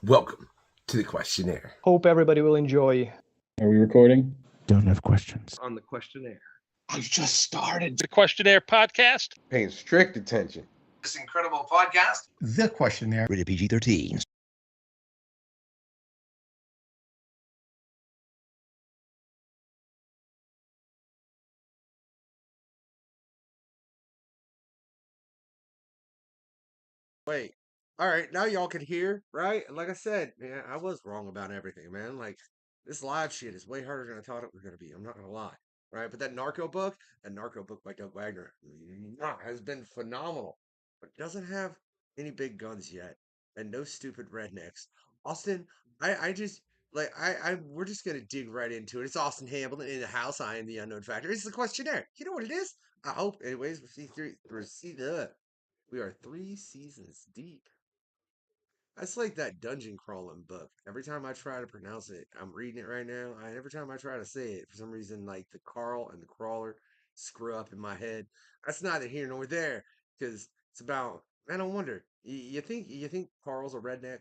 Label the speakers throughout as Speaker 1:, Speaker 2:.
Speaker 1: Welcome to the questionnaire.
Speaker 2: Hope everybody will enjoy.
Speaker 3: Are we recording?
Speaker 4: Don't have questions.
Speaker 1: On the questionnaire.
Speaker 5: I just started the QUESTionaire podcast.
Speaker 1: Paying strict attention.
Speaker 5: This incredible podcast.
Speaker 4: The questionnaire.
Speaker 6: Rated PG-13.
Speaker 7: Wait. All right, now y'all can hear, right? Like I said, man, I was wrong about everything, man. Like this live shit is way harder than I thought it was gonna be. I'm not gonna lie, right? But that Narco book by Doug Wagner, has been phenomenal, but it doesn't have any big guns yet, and no stupid rednecks. Austin, I just like we're just gonna dig right into it. It's Austin Hamblin in the house. I am the unknown factor. It's the questionnaire. You know what it is? I hope, anyways. We are 3 seasons deep. That's like that dungeon crawling book. Every time I try to pronounce it, I'm reading it right now. Every time I try to say it, for some reason, like the Carl and the crawler screw up in my head. That's neither here nor there, because it's about. I don't wonder. You think Carl's a redneck?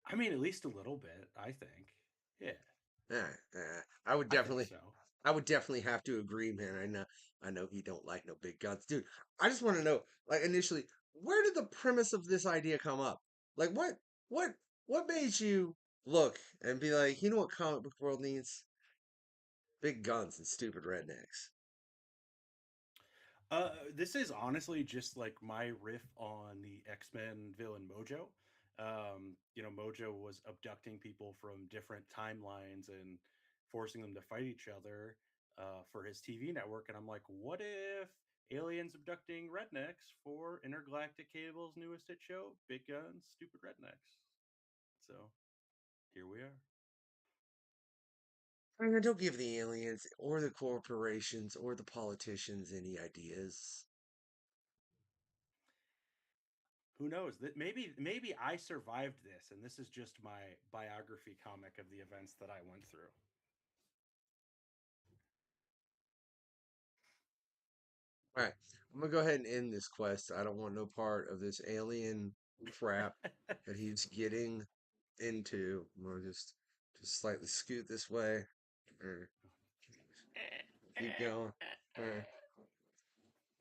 Speaker 8: I mean, at least a little bit, I think. Yeah.
Speaker 7: I would
Speaker 8: I think
Speaker 7: definitely.
Speaker 8: so.
Speaker 7: I would definitely have to agree, man. I know he don't like no big guns, dude. I just want to know, like, initially, where did the premise of this idea come up? Like, what, what made you look and be like, you know what comic book world needs? Big guns and stupid rednecks.
Speaker 8: This is honestly just like my riff on the X-Men villain Mojo. Mojo was abducting people from different timelines and forcing them to fight each other for his TV network. And I'm like, what if aliens abducting rednecks for Intergalactic Cable's newest hit show, Big Guns Stupid Rednecks? So here we are.
Speaker 7: I mean, don't give the aliens or the corporations or the politicians any ideas.
Speaker 8: Who knows? That maybe I survived this, and this is just my biography comic of the events that I went through.
Speaker 7: All right, I'm gonna go ahead and end this quest. I don't want no part of this alien crap that he's getting into. I'm gonna just slightly scoot this way. Keep going.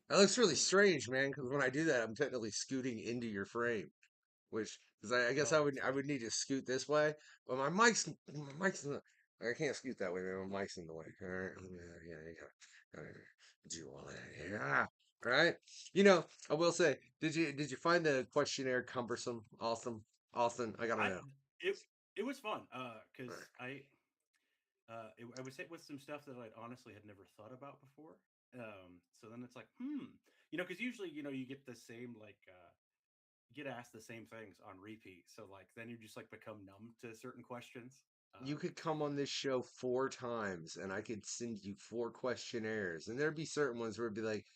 Speaker 7: That looks really strange, man. Because when I do that, I'm technically scooting into your frame, which because I guess I would need to scoot this way, but my mic's not, I can't scoot that way, man. My mic's in the way. All right, yeah, you gotta do all that. Yeah, all right. I will say, did you find the questionnaire cumbersome? Awesome, Austin. I gotta know.
Speaker 8: It was fun because
Speaker 7: All right.
Speaker 8: I was hit with some stuff that I honestly had never thought about before. So then it's like, because usually you get the same you get asked the same things on repeat. So like then you just like become numb to certain questions.
Speaker 7: You could come on this show 4 times, and I could send you 4 questionnaires, and there'd be certain ones where it'd be like,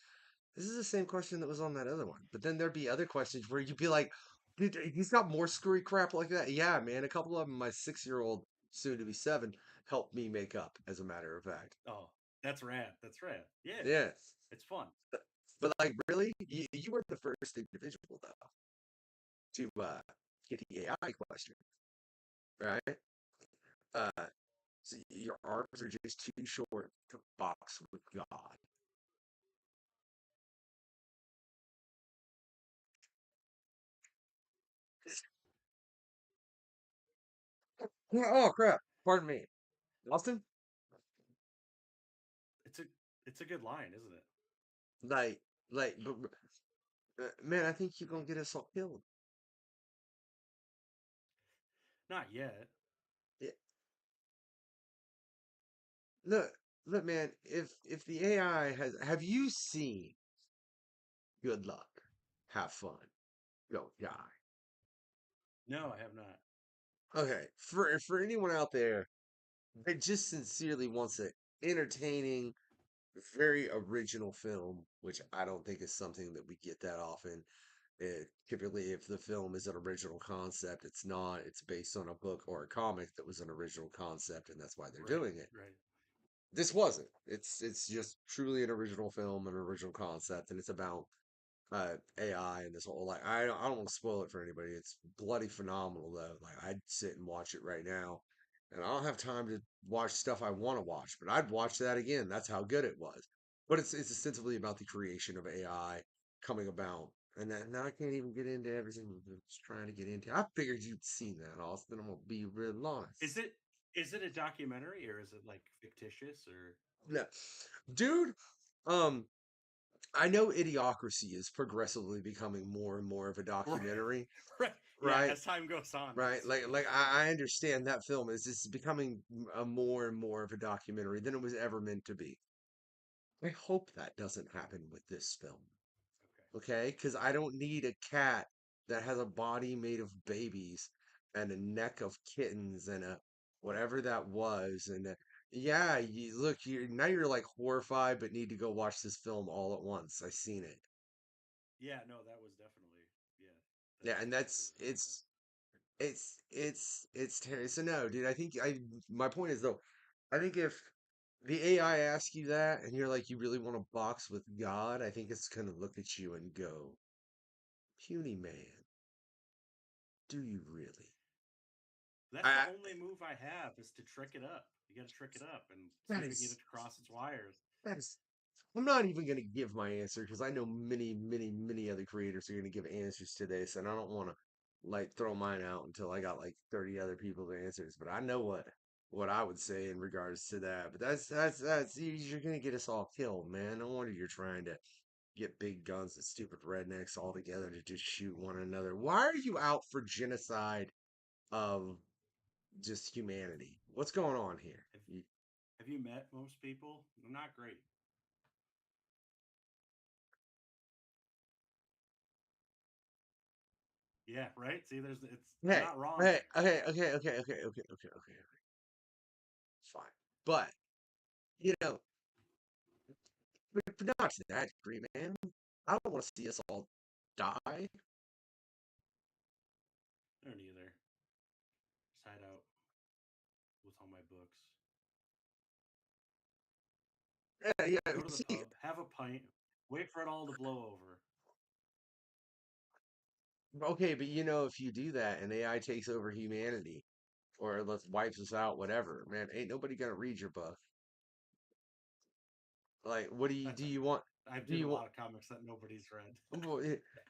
Speaker 7: "This is the same question that was on that other one," but then there'd be other questions where you'd be like, "Dude, he's got more screwy crap like that." Yeah, man, a couple of them, my 6-year-old, soon to be 7, helped me make up. As a matter of fact.
Speaker 8: Oh, that's rad. That's rad. Yeah,
Speaker 7: Yeah,
Speaker 8: it's fun.
Speaker 7: but like, really, you were the first individual though to get the AI question, right? Uh, so your arms are just too short to box with God. Oh crap! Pardon me, Austin.
Speaker 8: It's a it's a good line, isn't it?
Speaker 7: Like, man, I think you're gonna get us all killed.
Speaker 8: Not yet.
Speaker 7: Yeah. Look, look, man. If the AI have you seen? Good luck. Have fun. Go die.
Speaker 8: No, I have not.
Speaker 7: Okay, for anyone out there that just sincerely wants an entertaining, very original film, which I don't think is something that we get that often. Typically, if the film is an original concept, it's not. It's based on a book or a comic that was an original concept, and that's why they're doing it.
Speaker 8: Right.
Speaker 7: This wasn't. It's just truly an original film, an original concept, and it's about AI and this whole like I don't want to spoil it for anybody. It's bloody phenomenal though. Like I'd sit and watch it right now, and I don't have time to watch stuff I want to watch, but I'd watch that again. That's how good it was. But it's ostensibly about the creation of AI coming about, and that now I can't even get into everything I was trying to get into. I figured you'd seen that, Austin. I'm gonna be real honest.
Speaker 8: Is it a documentary or is it like fictitious or
Speaker 7: No, dude. Um, I know Idiocracy is progressively becoming more and more of a
Speaker 8: right?
Speaker 7: documentary,
Speaker 8: Right. Yeah,
Speaker 7: right?
Speaker 8: as time goes on,
Speaker 7: Right?
Speaker 8: it's
Speaker 7: I understand that film is just becoming a more and more of a documentary than it was ever meant to be. I hope that doesn't happen with this film,
Speaker 8: okay.
Speaker 7: okay? Because I don't need a cat that has a body made of babies and a neck of kittens and a whatever that was. And yeah, look, now you're like horrified, but need to go watch this film all at once. I seen it.
Speaker 8: Yeah, no, that was definitely yeah.
Speaker 7: Yeah,
Speaker 8: That's
Speaker 7: and
Speaker 8: it
Speaker 7: that's
Speaker 8: was not fun.
Speaker 7: it's Terry. So no, dude. I think I my point is though. I think if the AI asks you that and you're like you really want to box with God, I think it's gonna look at you and go, "Puny man, do you really?"
Speaker 8: That's the
Speaker 7: I
Speaker 8: only move I have is to trick it up. You got to trick it up and see
Speaker 7: that
Speaker 8: if you can get
Speaker 7: is
Speaker 8: it to cross its wires.
Speaker 7: that is. I'm not even gonna give my answer because I know many other creators are gonna give answers to this, and I don't want to like throw mine out until I got like 30 other people's answers. But I know what I would say in regards to that. But that's you're gonna get us all killed, man. No wonder you're trying to get big guns and stupid rednecks all together to just shoot one another. Why are you out for genocide of just humanity? What's going on here?
Speaker 8: Have Have you met most people? They're not great. Yeah, right. See, you're
Speaker 7: Hey,
Speaker 8: not wrong
Speaker 7: hey,
Speaker 8: there.
Speaker 7: okay. Fine. But, you know, but not to that degree, man. I don't want to see us all die.
Speaker 8: I don't either. Just hide out with all my books.
Speaker 7: Yeah, yeah.
Speaker 8: Go to the
Speaker 7: See,
Speaker 8: pub, have a pint, wait for it all to blow over.
Speaker 7: okay, but you know, if you do that and AI takes over humanity or let's wipes us out, whatever, man, ain't nobody gonna read your book. Like, what
Speaker 8: That's
Speaker 7: do
Speaker 8: a
Speaker 7: you want?
Speaker 8: I
Speaker 7: Do
Speaker 8: did a
Speaker 7: you want?
Speaker 8: lot of comics that nobody's read.
Speaker 7: Well,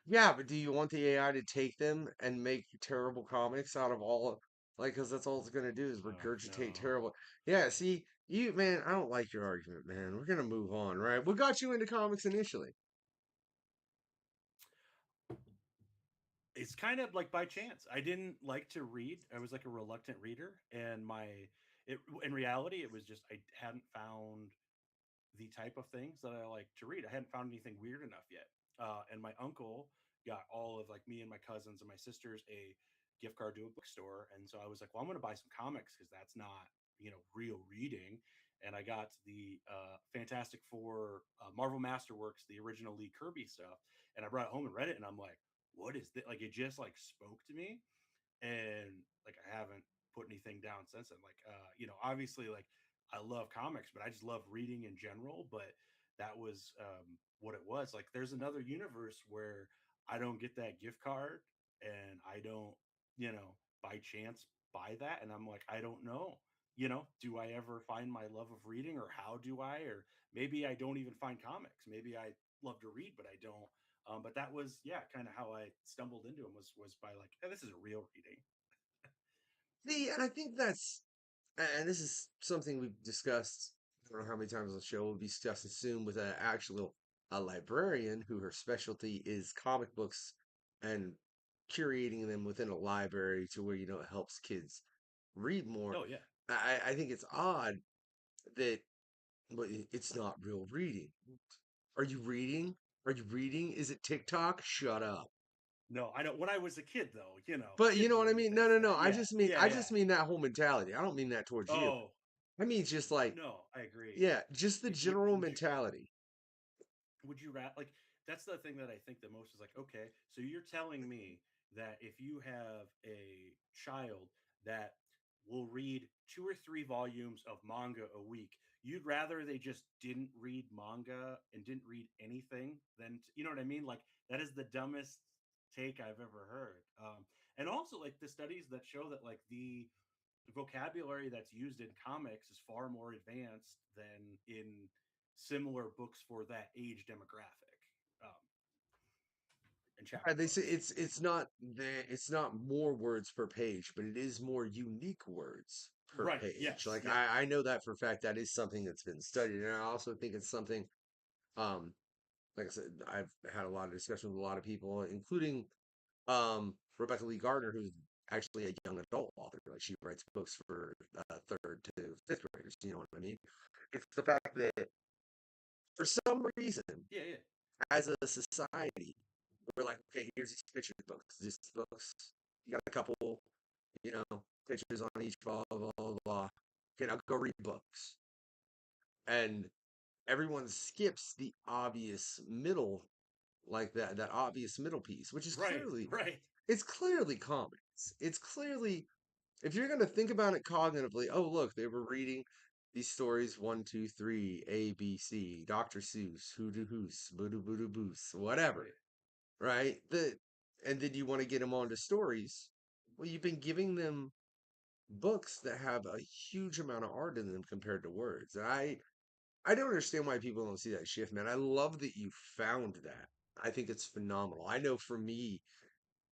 Speaker 7: yeah, but do you want the AI to take them and make terrible comics out of all? Like, because that's all it's gonna do is
Speaker 8: Oh
Speaker 7: regurgitate
Speaker 8: no.
Speaker 7: terrible. Yeah, see, you man, I don't like your argument, man. We're gonna move on, right? What got you into comics initially?
Speaker 8: It's kind of like by chance. I didn't like to read. I was like a reluctant reader, and in reality, it was just I hadn't found the type of things that I like to read. I hadn't found anything weird enough yet. And my uncle got all of like me and my cousins and my sisters a gift card to a bookstore, and so I was like, well, I'm going to buy some comics because that's not real reading. And I got the Fantastic Four Marvel Masterworks, the original Lee Kirby stuff, and I brought it home and read it, and I'm like, what is this? Like it just like spoke to me, and like I haven't put anything down since then. Like obviously like I love comics, but I just love reading in general. But that was what it was. Like there's another universe where I don't get that gift card and I don't, by chance buy that. And I'm like, I don't know. Do I ever find my love of reading or how do I? Or maybe I don't even find comics. Maybe I love to read, but I don't. But that was yeah, kind of how I stumbled into him was by like, hey, this is a real reading.
Speaker 7: See, and I think that's, and this is something we've discussed. I don't know how many times on the show. We'll be discussing soon with an actual a librarian who her specialty is comic books and curating them within a library to where it helps kids read more.
Speaker 8: Oh yeah,
Speaker 7: I think it's odd that but it's not real reading. Are you reading? Are you reading? Is it TikTok? Shut up.
Speaker 8: no, I know. When I was a kid, though,
Speaker 7: But you
Speaker 8: kids
Speaker 7: know what I
Speaker 8: read
Speaker 7: mean? No,
Speaker 8: this,
Speaker 7: no, no.
Speaker 8: that. Yeah, yeah,
Speaker 7: I
Speaker 8: yeah.
Speaker 7: just mean that whole mentality. I don't mean that towards you.
Speaker 8: Oh
Speaker 7: I mean just like,
Speaker 8: no, I agree.
Speaker 7: yeah, just the
Speaker 8: Would
Speaker 7: general
Speaker 8: would you
Speaker 7: mentality.
Speaker 8: would you like that's the thing that I think the most is like, okay, so you're telling me that if you have a child that will read 2 or 3 volumes of manga a week, you'd rather they just didn't read manga and didn't read anything than you know what I mean? Like that is the dumbest take I've ever heard. And also like the studies that show that like the vocabulary that's used in comics is far more advanced than in similar books for that age demographic. Um, and chapter
Speaker 7: They say
Speaker 8: books.
Speaker 7: it's not more words per page, but it is more unique words per
Speaker 8: Right.
Speaker 7: page.
Speaker 8: Yes.
Speaker 7: Like
Speaker 8: Yeah.
Speaker 7: I know that for a fact. That is something that's been studied, and I also think it's something. Um, like I said, I've had a lot of discussions with a lot of people, including Rebecca Lee Gardner, who's actually a young adult author. Like she writes books for third to fifth graders. You know what I mean? It's the fact that for some reason,
Speaker 8: Yeah. Yeah.
Speaker 7: as a society, we're like, okay, here's these picture books. These books, you got a couple, you know, pictures on each, blah, blah, blah, blah. Okay, now go read books. And everyone skips the obvious middle, like that obvious middle piece, which is
Speaker 8: Right.
Speaker 7: clearly,
Speaker 8: Right.
Speaker 7: it's clearly comics. It's clearly, if you're going to think about it cognitively, oh, look, they were reading these stories one, two, three, A, B, C, Dr. Seuss, Hoodoo Hoos, Voodoo Voodoo Boos, whatever,
Speaker 8: Right.
Speaker 7: right? And then you want to get them onto stories. Well, you've been giving them books that have a huge amount of art in them compared to words. And I don't understand why people don't see that shift, man. I love that you found that. I think it's phenomenal. I know for me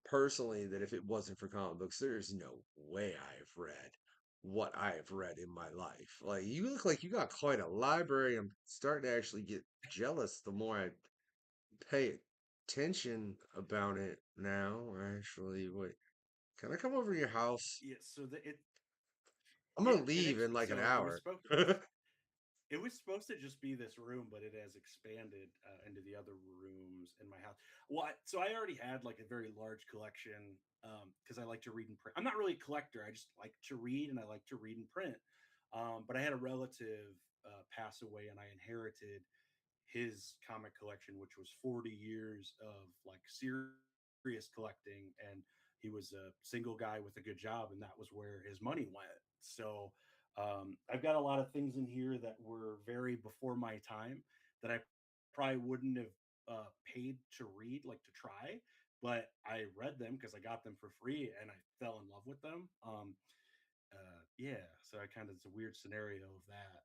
Speaker 7: personally that if it wasn't for comic books, there's no way I've read what I've read in my life. Like you look like you got quite a library. I'm starting to actually get jealous the more I pay attention about it now. Actually, wait, can I come over to your house?
Speaker 8: Yeah. So the it
Speaker 7: I'm
Speaker 8: yeah
Speaker 7: gonna leave in like an
Speaker 8: so
Speaker 7: hour.
Speaker 8: it was supposed to just be this room, but it has expanded into the other rooms in my house. Well, so I already had like a very large collection because I like to read and print. I'm not really a collector. I just like to read and I like to read and print. But I had a relative pass away and I inherited his comic collection, which was 40 years of like serious collecting. And he was a single guy with a good job, and that was where his money went. So I've got a lot of things in here that were very before my time that I probably wouldn't have paid to read, like to try, but I read them because I got them for free and I fell in love with them. Yeah, so I kind of it's a weird scenario of that.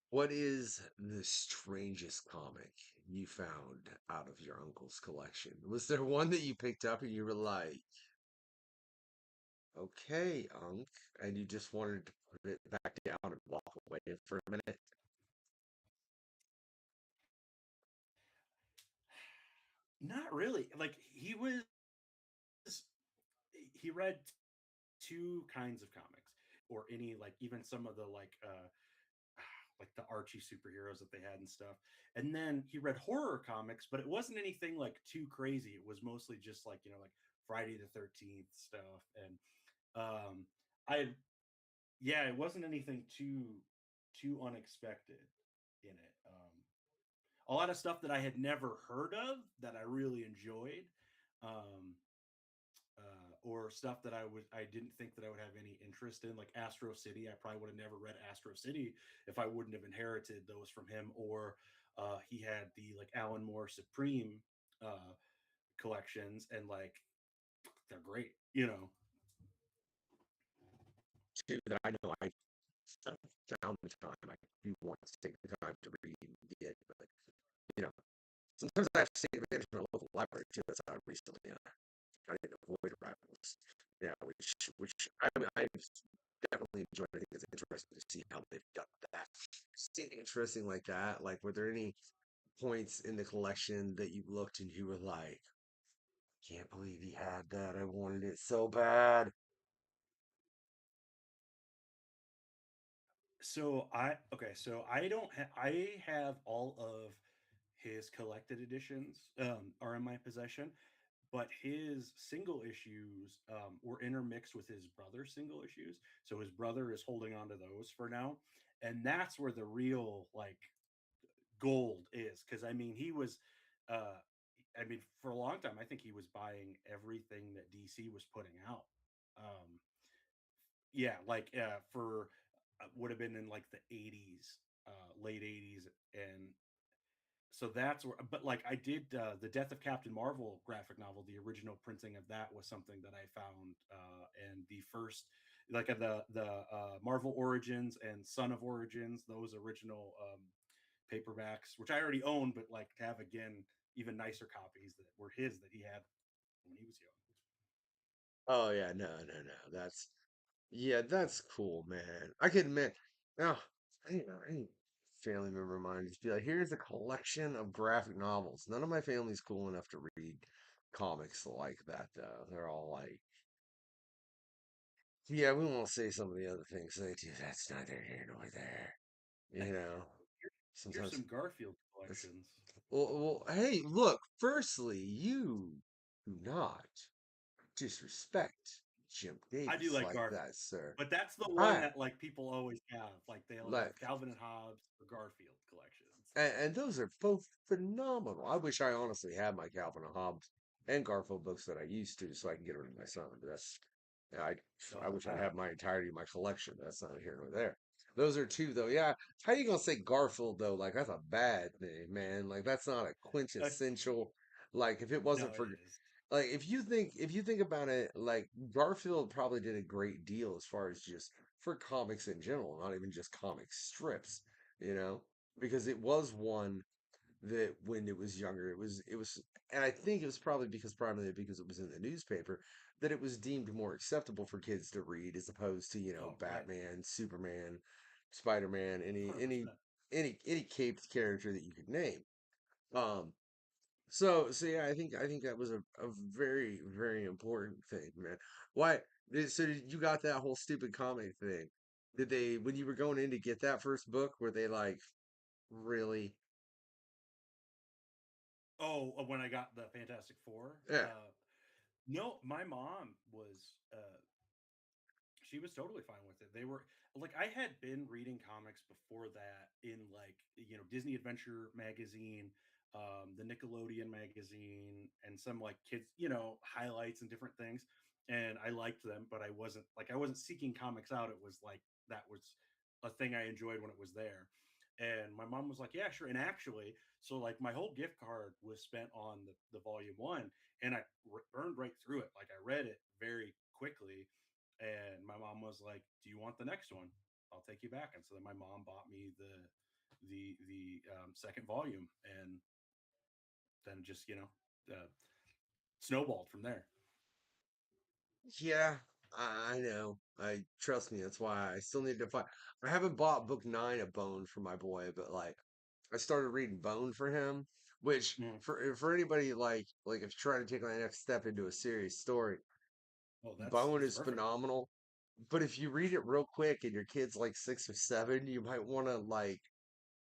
Speaker 7: What is the strangest comic you found out of your uncle's collection? Was there one that you picked up and you were like, okay, Unc, and you just wanted to put it back down and walk away for a minute?
Speaker 8: Not really. Like he read two kinds of comics or any like even some of the like the Archie superheroes that they had and stuff. And then he read horror comics, but it wasn't anything like too crazy. It was mostly just like, you know, like Friday the 13th stuff. And I yeah, it wasn't anything too unexpected in it. A lot of stuff that I had never heard of that I really enjoyed. Um or stuff that I didn't think that I would have any interest in, like Astro City. I probably would have never read Astro City if I wouldn't have inherited those from him. Or he had the like Alan Moore Supreme uh, collections, and like they're great, you know.
Speaker 7: Two that I know I found the time. I do want to take the time to read and get, but you know, sometimes I have to take advantage of my local library too. That's how I recently I didn't avoid rivals. Yeah, which I definitely enjoyed. I think it's interesting to see how they've done that. See anything interesting like that? Like, were there any points in the collection that you looked and you were like, can't believe he had that. I wanted it so bad.
Speaker 8: So I don't I have all of his collected editions are in my possession, but his single issues were intermixed with his brother's single issues. So his brother is holding on to those for now, and that's where the real like gold is. Because I mean, he was, uh, I mean, for a long time, I think he was buying everything that DC was putting out. Yeah, like for would have been in like the 80s, late 80s, and so that's where. But like I did the Death of Captain Marvel graphic novel, the original printing of that was something that I found, and the first like the Marvel Origins and Son of Origins, those original paperbacks, which I already own, but like to have again even nicer copies that were his that he had when he was young.
Speaker 7: Oh yeah, that's cool, man. I can admit, now any family member of mine just be like, here's a collection of graphic novels. None of my family's cool enough to read comics like that, though. They're all like, yeah, we won't say some of the other things they do. That's neither here nor there. You know,
Speaker 8: Here's
Speaker 7: sometimes
Speaker 8: some Garfield
Speaker 7: it's
Speaker 8: collections.
Speaker 7: hey, look. Firstly, you do not disrespect Jim
Speaker 8: I do
Speaker 7: Davis
Speaker 8: like
Speaker 7: like
Speaker 8: Garfield,
Speaker 7: that, sir.
Speaker 8: but that's the one
Speaker 7: I
Speaker 8: that like people always have. Like they'll have
Speaker 7: like.
Speaker 8: Calvin and Hobbes or Garfield collections.
Speaker 7: And those are both phenomenal. I wish I honestly had my Calvin and Hobbes and Garfield books that I used to, so I can get rid of my son. But that's yeah, I
Speaker 8: Oh
Speaker 7: wish I
Speaker 8: wow.
Speaker 7: had my entirety of my collection. That's not here nor there. Those are two though. Yeah, how you gonna say Garfield though? Like that's a bad thing, man. Like that's not a quintessential. Like if it
Speaker 8: No,
Speaker 7: wasn't
Speaker 8: it
Speaker 7: for
Speaker 8: is.
Speaker 7: like if you think about it, like Garfield probably did a great deal as far as just for comics in general, not even just comic strips, you know, because it was one that when it was younger, it was, and I think it was probably because primarily because it was in the newspaper that it was deemed more acceptable for kids to read as opposed to
Speaker 8: Oh right,
Speaker 7: Batman, Superman, Spider Man, any
Speaker 8: hundred
Speaker 7: any
Speaker 8: percent.
Speaker 7: any caped character that you could name. Um, so yeah, I think that was a very very important thing, man. Why? So you got that whole stupid comic thing? Did they when you were going in to get that first book? Were they like really?
Speaker 8: Oh, when I got the Fantastic Four,
Speaker 7: Yeah,
Speaker 8: no, my mom was. She was totally fine with it. They were like I had been reading comics before that in like Disney Adventure magazine, the Nickelodeon magazine, and some like kids highlights and different things. And I liked them, but I wasn't seeking comics out. It was like that was a thing I enjoyed when it was there. And my mom was like, "Yeah, sure." And actually, so like my whole gift card was spent on the volume one, and I burned right through it. Like I read it very quickly, and my mom was like, "Do you want the next one? I'll take you back." And so then my mom bought me the second volume, and then just snowballed from there.
Speaker 7: yeah, I know. I trust me. That's why I still need to find. I haven't bought book 9 of Bone for my boy, but like I started reading Bone for him, which
Speaker 8: Mm.
Speaker 7: for anybody like if you're trying to take the next step into a serious story,
Speaker 8: Oh,
Speaker 7: Bone
Speaker 8: that's
Speaker 7: is
Speaker 8: perfect.
Speaker 7: phenomenal. But if you read it real quick and your kid's like 6 or 7, you might want to like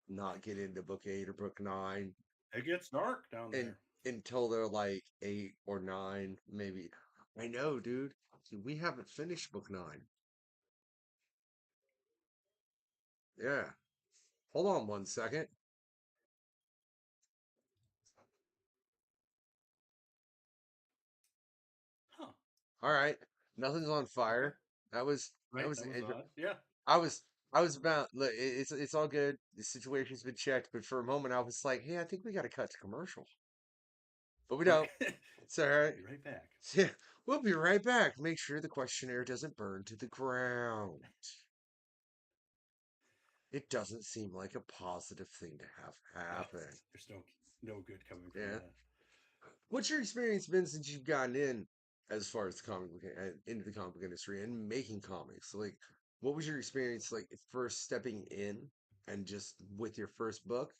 Speaker 7: not get into book 8 or book 9
Speaker 8: It gets dark down
Speaker 7: and
Speaker 8: there.
Speaker 7: until they're like 8 or 9, maybe. I know, dude. We haven't finished book 9. Yeah. Hold on 1 second.
Speaker 8: Huh.
Speaker 7: All right. Nothing's on
Speaker 8: Okay.
Speaker 7: fire. That
Speaker 8: Right.
Speaker 7: was
Speaker 8: That was odd. Yeah.
Speaker 7: I was I was about look, it's all good. The situation's been checked, but for a moment I was like, hey, I think we got to cut to commercial. But we
Speaker 8: Right.
Speaker 7: don't. It's all right.
Speaker 8: Be right back.
Speaker 7: Yeah, we'll be right back. Make sure the questionnaire doesn't burn to the ground. It doesn't seem like a positive thing to have
Speaker 8: No,
Speaker 7: happen.
Speaker 8: there's no good coming from
Speaker 7: Yeah.
Speaker 8: that.
Speaker 7: What's your experience been since you've gotten in as far as the into the comic book industry and making comics? Like, what was your experience like first stepping in and just with your first book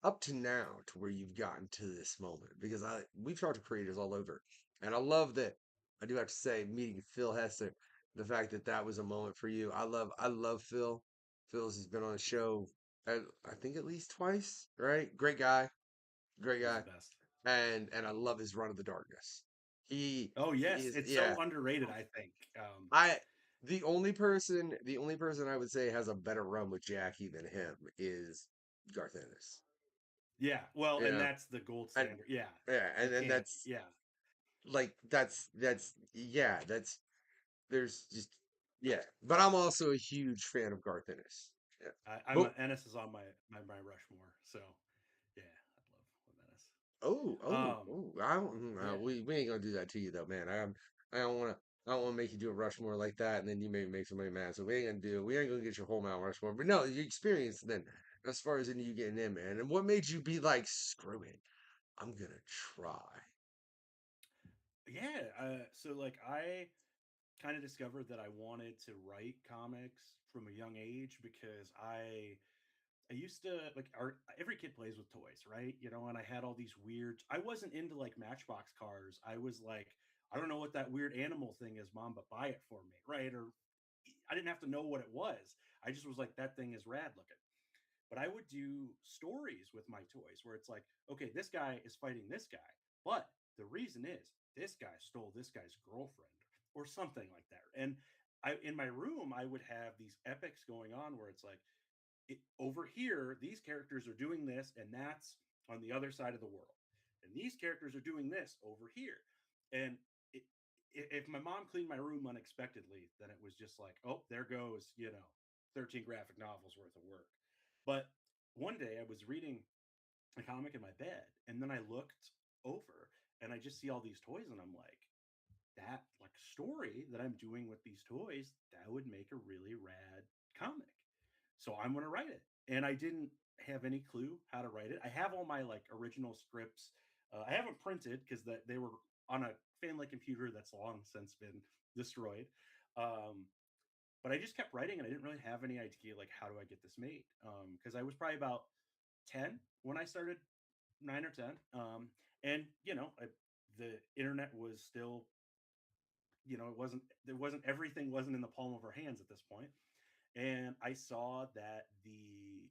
Speaker 7: up to now to where you've gotten to this moment? Because we've talked to creators all over, and I love that. I do have to say, meeting Phil Hester, the fact that that was a moment for you. I love Phil. Phil's been on the show, I think at least twice. Right? Great
Speaker 8: He's
Speaker 7: guy,
Speaker 8: the best.
Speaker 7: and I love his Run of the Darkness. He
Speaker 8: Oh yes,
Speaker 7: is
Speaker 8: it's
Speaker 7: yeah.
Speaker 8: so underrated. I think.
Speaker 7: I the only person I would say has a better run with Jackie than him is Garth Ennis.
Speaker 8: Yeah. Well,
Speaker 7: You
Speaker 8: and
Speaker 7: know,
Speaker 8: that's the gold
Speaker 7: and
Speaker 8: standard. Yeah.
Speaker 7: yeah,
Speaker 8: You
Speaker 7: and
Speaker 8: can't.
Speaker 7: that's
Speaker 8: Yeah.
Speaker 7: like that's yeah, that's there's just Yeah, but I'm also a huge fan of Garth Ennis. Yeah.
Speaker 8: Ennis is on my Rushmore, so yeah, I love Ennis.
Speaker 7: I don't.
Speaker 8: Yeah.
Speaker 7: We ain't gonna do that to you though, man. I don't want to. I don't want to make you do a Rushmore like that, and then you maybe make somebody mad. So we ain't gonna do it. We ain't gonna get your whole Mount Rushmore. But no, your experience then, as far as into you getting in, man. And what made you be like, screw it, I'm gonna try.
Speaker 8: Yeah, so like I kind of discovered that I wanted to write comics from a young age because I used to like art. Every kid plays with toys, right? You know, and I had all these weird. I wasn't into like Matchbox cars. I was like, I don't know what that weird animal thing is, mom, but buy it for me, right? Or I didn't have to know what it was. I just was like, that thing is rad looking. But I would do stories with my toys where it's like, okay, this guy is fighting this guy, but the reason is this guy stole this guy's girlfriend or something like that. And in my room, I would have these epics going on where it's like, over here, these characters are doing this, and that's on the other side of the world. And these characters are doing this over here. And it, if my mom cleaned my room unexpectedly, then it was just like, oh, there goes, 13 graphic novels worth of work. But one day I was reading a comic in my bed, and then I looked over and I just see all these toys, and I'm like, that like story that I'm doing with these toys, that would make a really rad comic. So I'm going to write it. And I didn't have any clue how to write it. I have all my like original scripts. I haven't printed because they were on a family computer that's long since been destroyed. But I just kept writing and I didn't really have any idea like how do I get this made? Because I was probably about 10 when I started, 9 or 10. And the internet was still, everything wasn't in the palm of our hands at this point. And I saw that the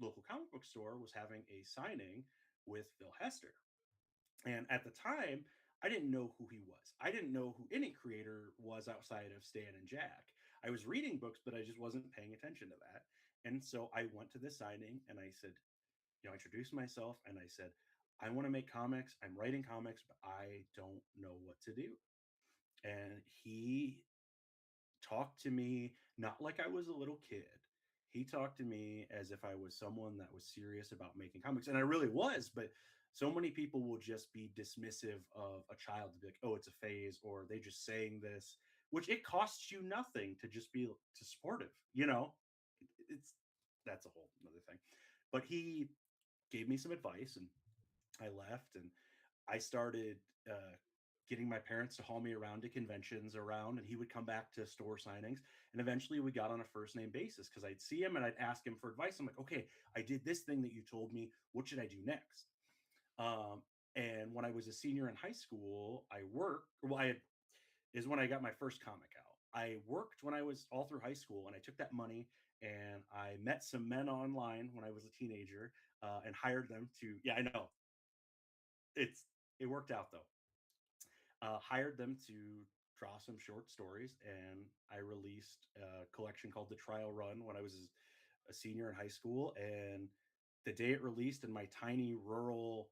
Speaker 8: local comic book store was having a signing with Phil Hester. And at the time, I didn't know who he was. I didn't know who any creator was outside of Stan and Jack. I was reading books, but I just wasn't paying attention to that. And so I went to this signing and I said, I introduced myself and I said, I want to make comics. I'm writing comics, but I don't know what to do. And he talked to me not like I was a little kid. He talked to me as if I was someone that was serious about making comics. And I really was, but so many people will just be dismissive of a child to be like, oh, it's a phase, or they just saying this, which it costs you nothing to just be supportive, It's that's a whole other thing. But he gave me some advice and I left and I started getting my parents to haul me around to conventions around, and he would come back to store signings. And eventually we got on a first name basis because I'd see him and I'd ask him for advice. I'm like, okay, I did this thing that you told me. What should I do next? And when I was a senior in high school, I worked. Well, is when I got my first comic out. I worked when I was all through high school, and I took that money and I met some men online when I was a teenager and hired them to. Yeah, I know. It worked out though. Hired them to draw some short stories, and I released a collection called The Trial Run when I was a senior in high school. And the day it released in my tiny rural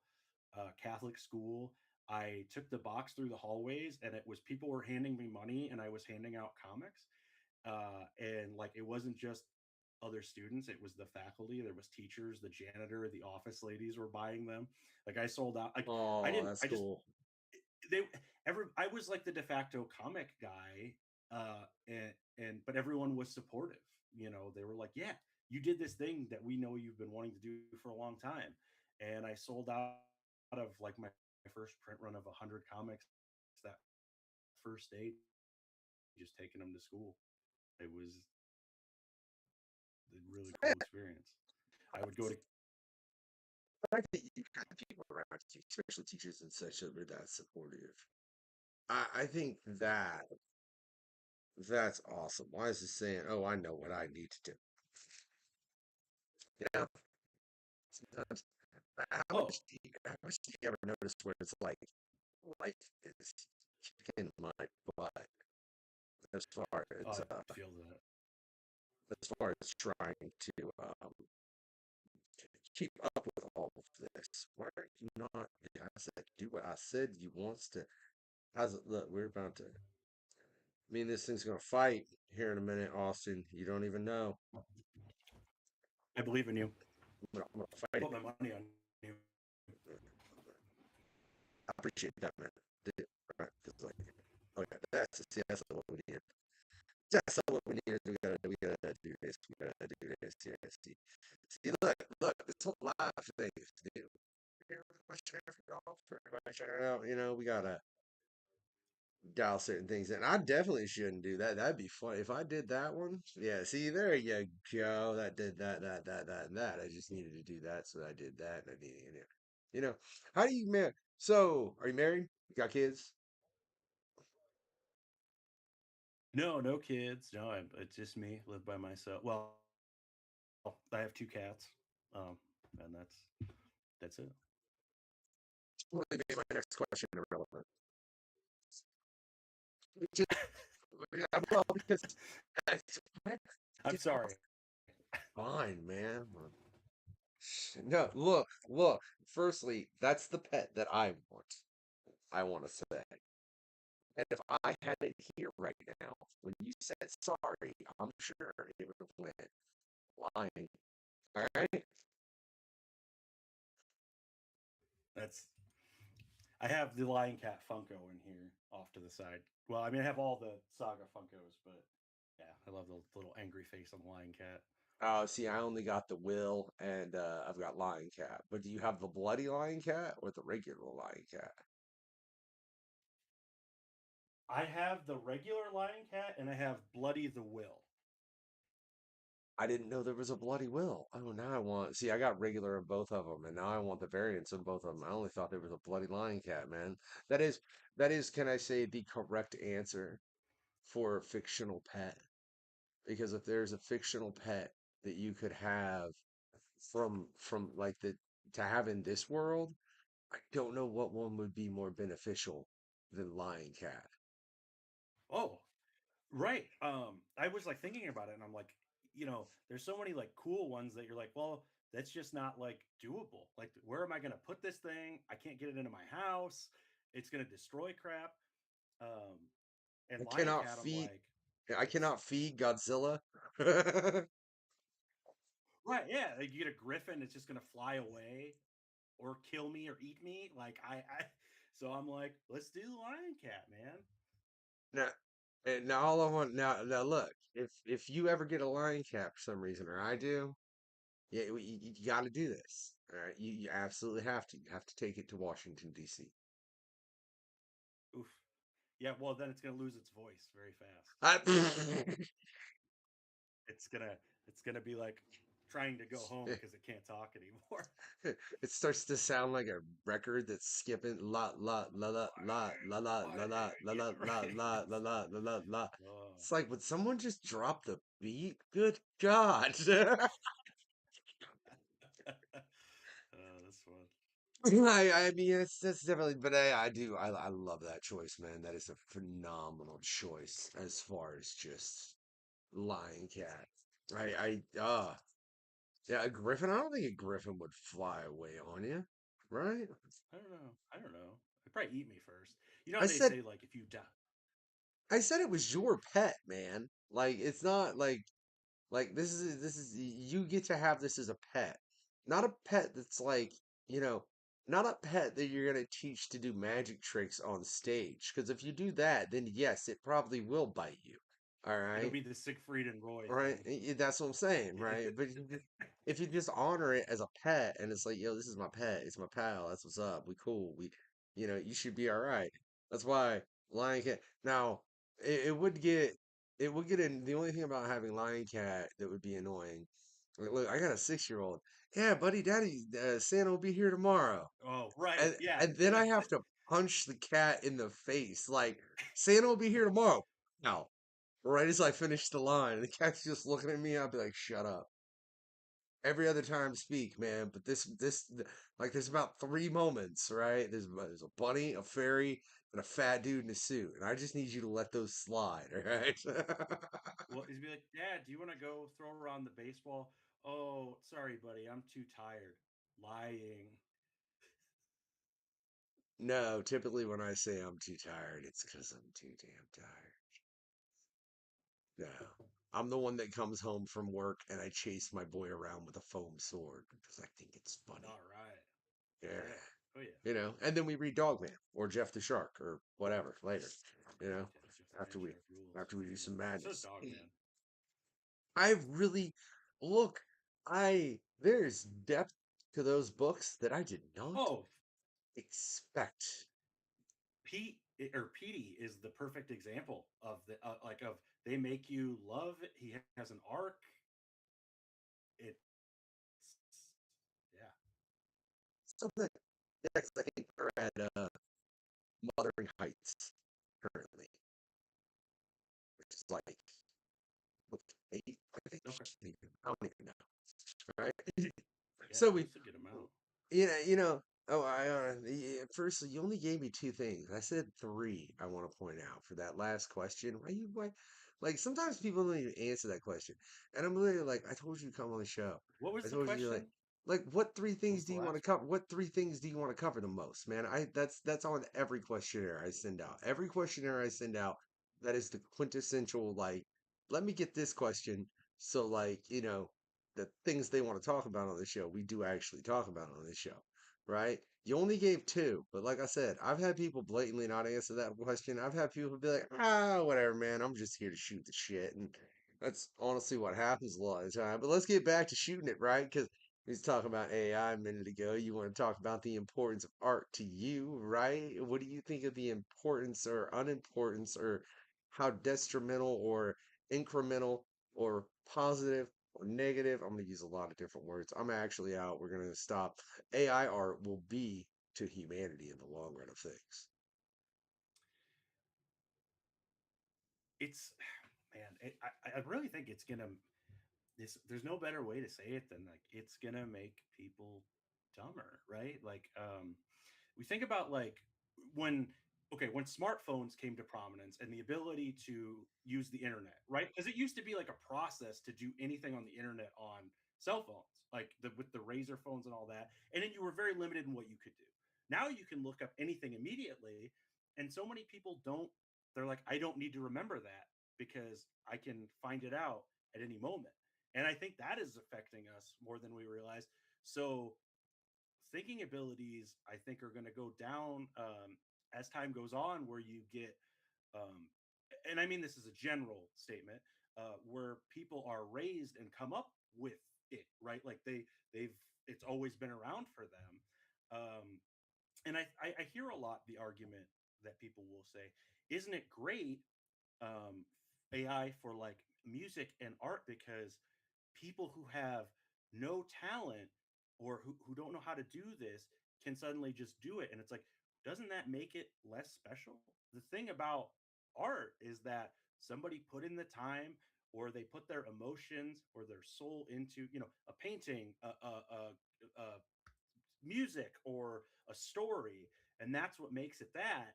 Speaker 8: Catholic school, I took the box through the hallways, and it was people were handing me money, and I was handing out comics. And like it wasn't just other students; it was the faculty. There was teachers, the janitor, the office ladies were buying them. Like I sold out. Like I
Speaker 7: Oh,
Speaker 8: didn't.
Speaker 7: that's
Speaker 8: I just
Speaker 7: cool.
Speaker 8: they I was like the de facto comic guy, but everyone was supportive. They were like, yeah, you did this thing that we know you've been wanting to do for a long time. And I sold out of like my first print run of 100 comics that first day, just taking them to school. It was a really cool experience. I would go to
Speaker 7: I think you've got people around you, especially teachers and such, that are that supportive. I think that's awesome. Why is it saying, "Oh, I know what I need to do"? Yeah. Sometimes,
Speaker 8: oh
Speaker 7: how much do you ever notice where it's like life is kicking my butt as far as
Speaker 8: I feel that.
Speaker 7: trying to keep up with all of this? Why are you not? I said, do what I said you wants to. How's it look? We're about to. Me and this thing's gonna fight here in a minute, Austin. You don't even know.
Speaker 8: I believe in you.
Speaker 7: I'm gonna fight
Speaker 8: Put
Speaker 7: it.
Speaker 8: my money on you.
Speaker 7: I appreciate that, man. Right? Because like, okay, that's what we need. That's not what we need. We gotta do this. We gotta do this. Yeah. See, look. This whole live thing, dude. You know, we gotta dial certain things in. I definitely shouldn't do that. That'd be fun if I did that one. Yeah, see, there you go. That did that. I just needed to do that, so I did that, and I needed, you know. How do you man? So, are you married? You got kids?
Speaker 8: No, no kids. No, it's just me. Live by myself. Well, I have two cats, and that's it.
Speaker 7: Well, they made my next question irrelevant. Just, well, because
Speaker 8: I'm sorry.
Speaker 7: fine, man. No, look. Firstly, that's the pet that I want. I want to say. And if I had it here right now, when you said sorry, I'm sure it would have went lying. All right?
Speaker 8: That's I have the Lion Cat Funko in here off to the side. Well, I mean, I have all the Saga Funkos, but yeah, I love the little angry face on the Lion Cat.
Speaker 7: See, I only got the Will and I've got Lion Cat. But do you have the bloody Lion Cat or the regular Lion Cat?
Speaker 8: I have the regular Lion Cat and I have Bloody the Will.
Speaker 7: I didn't know there was a bloody Will. Oh, now I want. See, I got regular in both of them, and now I want the variants in both of them. I only thought there was a bloody Lion Cat, man. That is, that is, can I say, the correct answer for a fictional pet? Because if there's a fictional pet that you could have from like the to have in this world, I don't know what one would be more beneficial than Lion Cat.
Speaker 8: Oh, right. I was like thinking about it and I'm like, there's so many like cool ones that you're like, well, that's just not like doable. Like, where am I going to put this thing? I can't get it into my house. It's going to destroy crap. Um, and
Speaker 7: I
Speaker 8: Lion
Speaker 7: cannot
Speaker 8: Cat, I'm
Speaker 7: feed
Speaker 8: like,
Speaker 7: I
Speaker 8: it's
Speaker 7: cannot feed Godzilla.
Speaker 8: right. Yeah. Like you get a griffin, it's just going to fly away or kill me or eat me. Like, so I'm like, let's do Lion Cat, man.
Speaker 7: Now, and now all I want now look, if you ever get a Lion Cat for some reason, or I do, yeah, you got to do this. All right, you absolutely have to. You have to take it to Washington D.C.
Speaker 8: Oof. Yeah. Well, then it's going to lose its voice very fast.
Speaker 7: I,
Speaker 8: It's gonna it's gonna be like trying to go home because it can't talk anymore.
Speaker 7: it starts to sound like a record that's skipping la la la la la la la la la la
Speaker 8: Yeah,
Speaker 7: la la
Speaker 8: right.
Speaker 7: la la la la la la.
Speaker 8: Oh.
Speaker 7: It's like, would someone just drop the beat? Good God.
Speaker 8: That's fun.
Speaker 7: I mean, that's definitely, but I love that choice, man. That is a phenomenal choice as far as just Lion Cat. Yeah, a griffin. I don't think a griffin would fly away on you, right?
Speaker 8: I don't know. I don't know. It'd probably eat me first. You know
Speaker 7: I
Speaker 8: how they
Speaker 7: said,
Speaker 8: say like if you die.
Speaker 7: I said it was your pet, man. Like it's not like this is you get to have this as a pet, not a pet that's like you know, not a pet that you're gonna teach to do magic tricks on stage. Because if you do that, then yes, it probably will bite you. All
Speaker 8: It'll
Speaker 7: right,
Speaker 8: be the Siegfried and Roy
Speaker 7: right?
Speaker 8: thing.
Speaker 7: That's what I'm saying, right? But if you just honor it as a pet and it's like, yo, this is my pet, it's my pal, that's what's up. We cool. You should be all right. That's why Lion Cat. Now, it would get it would get in. The only thing about having Lion Cat that would be annoying. Look, I got a 6-year-old. Yeah, buddy, daddy, Santa will be here tomorrow.
Speaker 8: Oh, right.
Speaker 7: And
Speaker 8: Yeah.
Speaker 7: and then I have to punch the cat in the face. Like, Santa will be here tomorrow. No. Right as I finish the line, the cat's just looking at me. I'll be like, "Shut up." Every other time, speak, man. But like, there's about 3 moments, right? There's a bunny, a fairy, and a fat dude in a suit, and I just need you to let those slide, all right?
Speaker 8: Well, he'd be like, Dad, do you want to go throw around the baseball? Oh, sorry, buddy. I'm too tired. Lying.
Speaker 7: No, typically when I say I'm too tired, it's because I'm too damn tired. No. I'm the one that comes home from work and I chase my boy around with a foam sword because I think it's funny.
Speaker 8: All right.
Speaker 7: Yeah.
Speaker 8: Oh yeah.
Speaker 7: You know, and then we read Dogman or Jeff the Shark or whatever later. You know, after we do some
Speaker 8: So is
Speaker 7: madness.
Speaker 8: Dogman.
Speaker 7: I really look. There's depth to those books that I did not
Speaker 8: Oh,
Speaker 7: expect.
Speaker 8: Petey is the perfect example of the of they make you love it. He has an arc. It's yeah.
Speaker 7: Something next, I think we're at Mothering Heights currently, which is like book 8, I think.
Speaker 8: Okay.
Speaker 7: I don't even know. Right?
Speaker 8: Yeah,
Speaker 7: So
Speaker 8: it's a good amount.
Speaker 7: you know. Oh, first you only gave me 2 things. I said 3. I want to point out for that last question. Why? Like sometimes people don't even answer that question, and I'm literally like, I told you to come on the show.
Speaker 8: What was
Speaker 7: I
Speaker 8: the
Speaker 7: told you
Speaker 8: question?
Speaker 7: what 3
Speaker 8: What
Speaker 7: things
Speaker 8: was
Speaker 7: do
Speaker 8: the
Speaker 7: you want to
Speaker 8: last
Speaker 7: cover? What 3 things do you want to cover the most, man? That's on every questionnaire I send out. Every questionnaire I send out, that is the quintessential like, let me get this question. So like, the things they want to talk about on the show, we do actually talk about on this show, right? You only gave 2, but like I said, I've had people blatantly not answer that question. I've had people be like, whatever, man, I'm just here to shoot the shit. And that's honestly what happens a lot of the time. But let's get back to shooting it, right? Because we was talking about AI a minute ago. You want to talk about the importance of art to you, right? What do you think of the importance or unimportance or how detrimental or incremental or positive or negative? I'm going to use a lot of different words. I'm actually out. We're going to stop. AI art will be to humanity in the long run of things.
Speaker 8: It's man, I really think it's gonna there's no better way to say it than like it's gonna make people dumber, right? Like we think about like when when smartphones came to prominence and the ability to use the internet, right? Because it used to be like a process to do anything on the internet on cell phones, like with the razor phones and all that, and then you were very limited in what you could do. Now you can look up anything immediately, and so many people don't. They're like, I don't need to remember that because I can find it out at any moment, and I think that is affecting us more than we realize. So thinking abilities, I think, are going to go down as time goes on, where you get, um, and I mean this is a general statement, where people are raised and come up with it, right? Like they've it's always been around for them, and I hear a lot the argument that people will say, "Isn't it great um, AI for like music and art because people who have no talent or who don't know how to do this can suddenly just do it." And it's like, doesn't that make it less special? The thing about art is that somebody put in the time or they put their emotions or their soul into, a painting, a music or a story, and that's what makes it that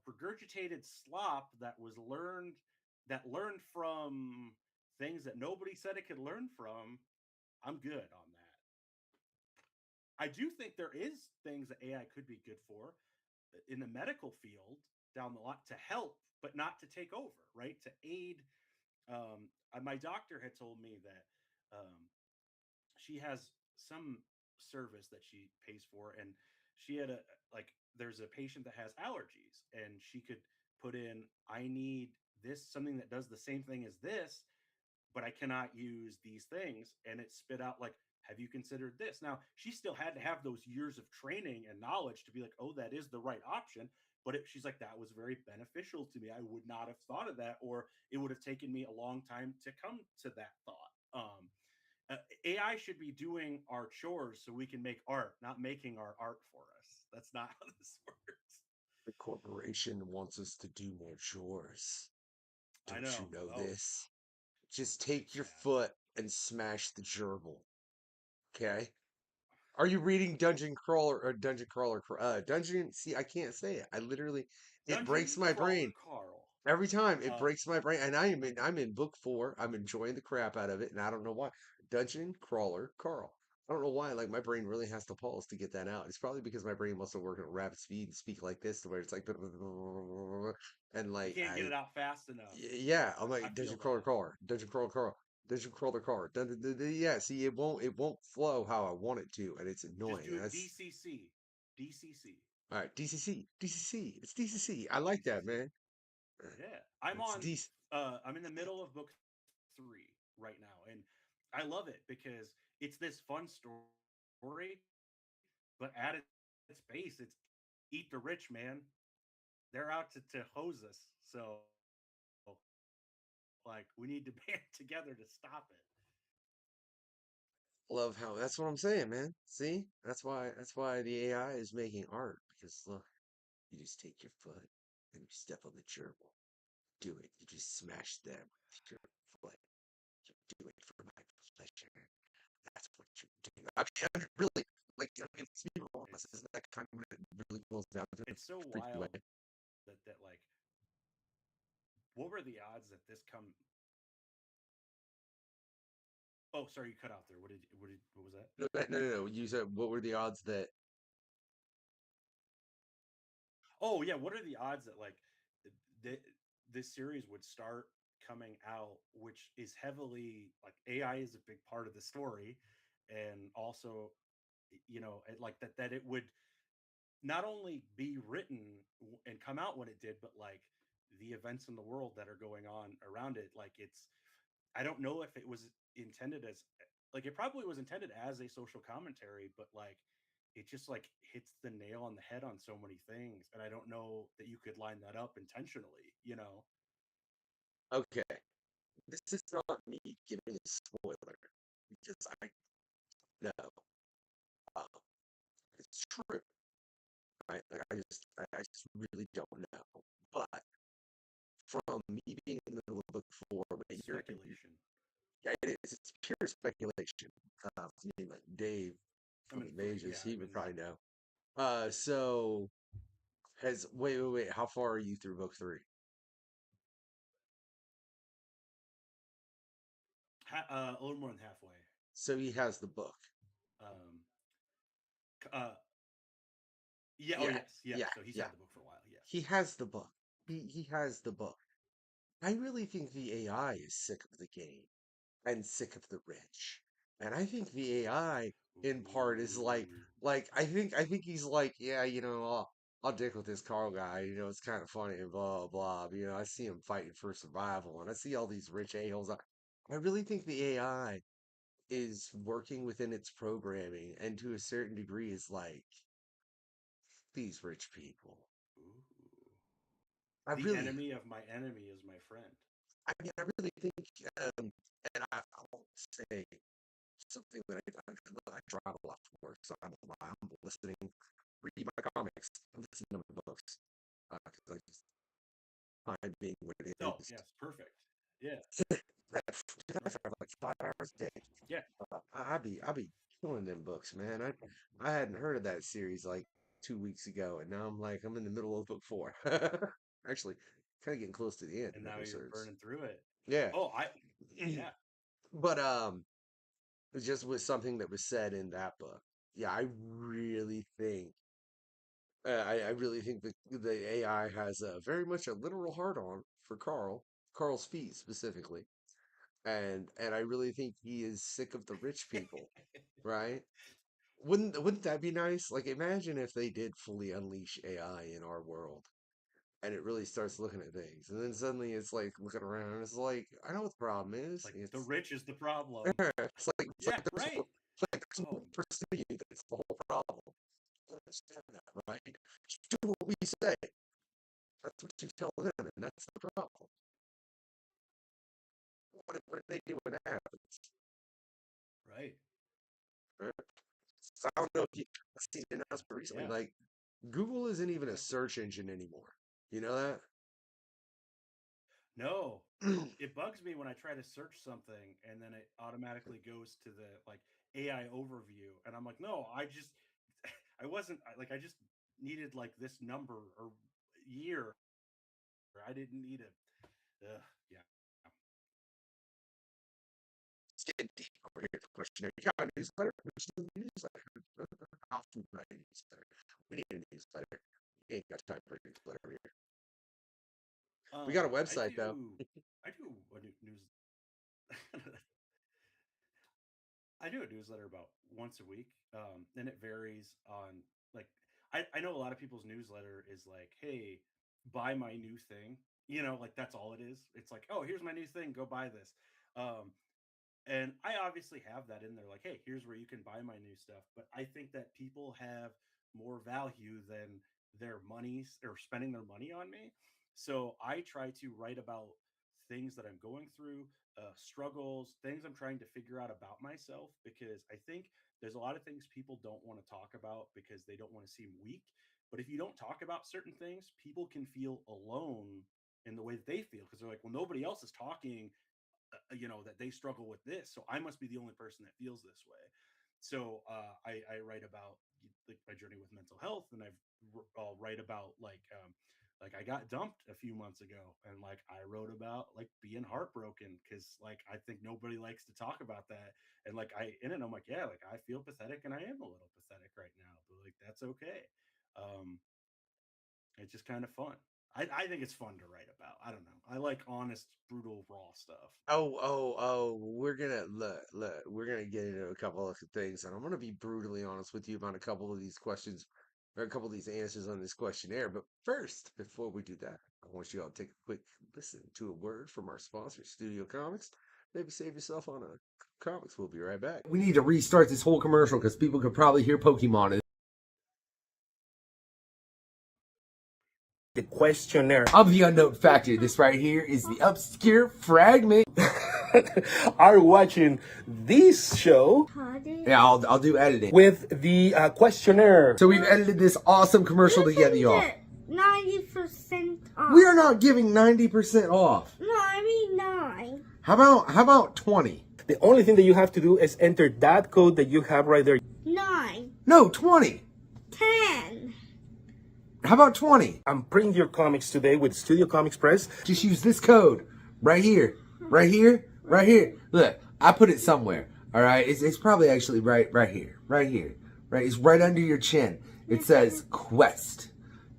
Speaker 8: regurgitated slop that learned from things that nobody said it could learn from. I'm good on that. I do think there is things that AI could be good for in the medical field down the line to help, but not to take over, right? To aid. My doctor had told me that she has some service that she pays for, and she had a like there's a patient that has allergies, and she could put in, I need this, something that does the same thing as this, but I cannot use these things, and it spit out like, have you considered this? Now she still had to have those years of training and knowledge to be like, oh, that is the right option. But she's like, that was very beneficial to me. I would not have thought of that, or it would have taken me a long time to come to that thought. AI should be doing our chores so we can make art, not making our art for us. That's not how this works.
Speaker 7: The corporation wants us to do more chores.
Speaker 8: I
Speaker 7: Don't you
Speaker 8: know.
Speaker 7: know
Speaker 8: Oh,
Speaker 7: this? Just
Speaker 8: it's
Speaker 7: take your
Speaker 8: sad.
Speaker 7: foot and smash the gerbil. Okay? Are you reading Dungeon Crawler or Dungeon Crawler? Dungeon. See, I can't say it. It breaks
Speaker 8: Dungeon
Speaker 7: my
Speaker 8: Crawler
Speaker 7: brain
Speaker 8: Carl.
Speaker 7: every time. It
Speaker 8: Uh,
Speaker 7: breaks my brain, and I'm in book 4. I'm enjoying the crap out of it, and I don't know why. Dungeon Crawler Carl. I don't know why, like my brain really has to pause to get that out. It's probably because my brain wants to work at a rapid speed and speak like this, to where it's like, and
Speaker 8: You
Speaker 7: like
Speaker 8: can't get it out fast enough.
Speaker 7: yeah, I'm
Speaker 8: I
Speaker 7: like,
Speaker 8: feel
Speaker 7: dungeon crawler
Speaker 8: that.
Speaker 7: car, dungeon crawler car, dungeon crawler car. Yeah, see, it won't flow how I want it to, and it's
Speaker 8: Just
Speaker 7: annoying.
Speaker 8: do it
Speaker 7: That's
Speaker 8: DCC. DCC.
Speaker 7: all right. DCC, DCC, it's DCC. I like that,
Speaker 8: DCC.
Speaker 7: man.
Speaker 8: Yeah. I'm
Speaker 7: It's
Speaker 8: on
Speaker 7: DC.
Speaker 8: I'm in the middle of book 3 right now, and I love it because it's this fun story, but at its base, it's eat the rich, man. They're out to hose us. So like we need to band together to stop it.
Speaker 7: Love how that's what I'm saying, man. See, that's why the AI is making art, because look, you just take your foot and you step on the gerbil. Do it. You just smash them with your foot. You do it for my pleasure. That's what you do. I mean, really, like, I mean, let's be honest,
Speaker 8: It's
Speaker 7: isn't that kind of what it really boils down to?
Speaker 8: it's so
Speaker 7: Freaky way.
Speaker 8: wild that like what were the odds that this come Oh, sorry, you cut out there. What was that?
Speaker 7: No, no. You said, what were the odds that?
Speaker 8: Oh yeah, what are the odds that like th- this series would start coming out, which is heavily like AI is a big part of the story, and also, like that it would not only be written and come out when it did, but like the events in the world that are going on around it, like it's I don't know if it was intended as like it probably was intended as a social commentary, but like it just like hits the nail on the head on so many things, and I don't know that you could line that up intentionally.
Speaker 7: Okay, this is not me giving a spoiler, because I know uh, it's true. Right? Like, I just really don't know. But from me being in the middle of book 4, but you're,
Speaker 8: Speculation.
Speaker 7: yeah, it is. It's pure speculation. I mean, like Dave
Speaker 8: I'm
Speaker 7: from
Speaker 8: in three.
Speaker 7: Mages,
Speaker 8: Yeah,
Speaker 7: he
Speaker 8: I'm
Speaker 7: would
Speaker 8: in.
Speaker 7: probably know. So has wait. How far are you through book 3?
Speaker 8: A little more than halfway.
Speaker 7: So he has the book.
Speaker 8: Um, uh, yeah. Oh
Speaker 7: Yeah,
Speaker 8: yes, yeah.
Speaker 7: yeah,
Speaker 8: So he's
Speaker 7: yeah.
Speaker 8: had the book for a while. Yes.
Speaker 7: He has the book. He has the book. I really think the AI is sick of the game and sick of the rich. And I think the AI in part is
Speaker 8: Ooh.
Speaker 7: I think he's like, yeah, I'll dick with this Carl guy, it's kind of funny and blah blah. But, I see him fighting for survival, and I see all these rich a-holes. I really think the AI is working within its programming, and to a certain degree is like, these rich people.
Speaker 8: Ooh.
Speaker 7: I
Speaker 8: The
Speaker 7: really
Speaker 8: enemy of my enemy is my friend.
Speaker 7: I mean, I really think, and I won't say something that I drive a lot for work, so I'm listening, reading my comics, I'm listening to my books, because I just find being what it
Speaker 8: Oh
Speaker 7: is.
Speaker 8: yes, perfect. Yeah,
Speaker 7: I
Speaker 8: right.
Speaker 7: drive like 5 hours a day.
Speaker 8: Yeah.
Speaker 7: I be killing them books, man. I hadn't heard of that series like 2 weeks ago, and now I'm in the middle of book 4. Actually, kind of getting close to the end
Speaker 8: And
Speaker 7: of
Speaker 8: now you're
Speaker 7: episodes.
Speaker 8: burning through it.
Speaker 7: Yeah.
Speaker 8: Oh, yeah.
Speaker 7: But just with something that was said in that book. Yeah, I really think I really think the AI has very much a literal hard on for Carl's feet specifically, and I really think he is sick of the rich people, right? Wouldn't that be nice? Like, imagine if they did fully unleash AI in our world, and it really starts looking at things, and then suddenly it's like looking around, and it's like, I know what the problem is.
Speaker 8: Like the
Speaker 7: It's
Speaker 8: rich is the problem.
Speaker 7: it's like
Speaker 8: Yeah, right.
Speaker 7: there's
Speaker 8: Oh,
Speaker 7: one person in you that's the whole problem. Understand that, right? Just do what we say. That's what you tell them, and that's the problem. What do they do when that happens?
Speaker 8: right.
Speaker 7: Right? So I don't know if you seen an announcement recently,
Speaker 8: Yeah.
Speaker 7: like Google isn't even a search engine anymore. You know
Speaker 8: No,
Speaker 7: that?
Speaker 8: it bugs me when I try to search something and then it automatically goes to the like AI overview, and I'm like, no, I wasn't like I just needed like this number or year. I didn't need it. Yeah.
Speaker 7: It's getting deep. over here at the questionnaire. You got a newsletter? Which is a newsletter? How to write a newsletter? We need a newsletter. We ain't got time for a newsletter over here. We got a website though.
Speaker 8: I do a news. I do a newsletter about once a week, and it varies on like I know a lot of people's newsletter is like, hey, buy my new thing. Like that's all it is. It's like, oh, here's my new thing, go buy this. Um, and I obviously have that in there, like, hey, here's where you can buy my new stuff. But I think that people have more value than their money or spending their money on me. So I try to write about things that I'm going through, struggles, things I'm trying to figure out about myself, because I think there's a lot of things people don't want to talk about because they don't want to seem weak. But if you don't talk about certain things, people can feel alone in the way that they feel, because they're like, well, nobody else is talking, that they struggle with this, so I must be the only person that feels this way. So I write about like my journey with mental health, and I'll write about like I got dumped a few months ago, and like I wrote about like being heartbroken, because like I think nobody likes to talk about that. And like I'm like, yeah, like I feel pathetic, and I am a little pathetic right now, but like that's okay. um it's just kind of fun. I think it's fun to write about. I don't know. I like honest, brutal, raw stuff.
Speaker 7: Oh, we're gonna look, we're gonna get into a couple of things, and I'm gonna be brutally honest with you about a couple of these questions or a couple of these answers on this questionnaire. But first, before we do that, I want you all to take a quick listen to a word from our sponsor, Studio Comics. Maybe save yourself on a comics. We'll be right back.
Speaker 1: We need to restart this whole commercial because people could probably hear Pokemon.
Speaker 2: The questionnaire.
Speaker 1: I'm the unknown factor. This right here is the obscure fragment.
Speaker 2: Are watching this show
Speaker 1: Yeah, I'll do editing.
Speaker 2: with the questionnaire.
Speaker 1: So we've edited this awesome commercial together, y'all.
Speaker 3: 90% off.
Speaker 1: We are not giving 90% off.
Speaker 3: No, I mean 9.
Speaker 1: How about 20?
Speaker 2: The only thing that you have to do is enter that code that you have right there.
Speaker 3: 9.
Speaker 1: No, 20.
Speaker 3: 10.
Speaker 1: How about 20?
Speaker 2: I'm printing your comics today with Studio Comics Press.
Speaker 1: Just use this code right here, right here, right here. Look, I put it somewhere. All right, it's probably actually right here, right here, right. It's right under your chin. It says Quest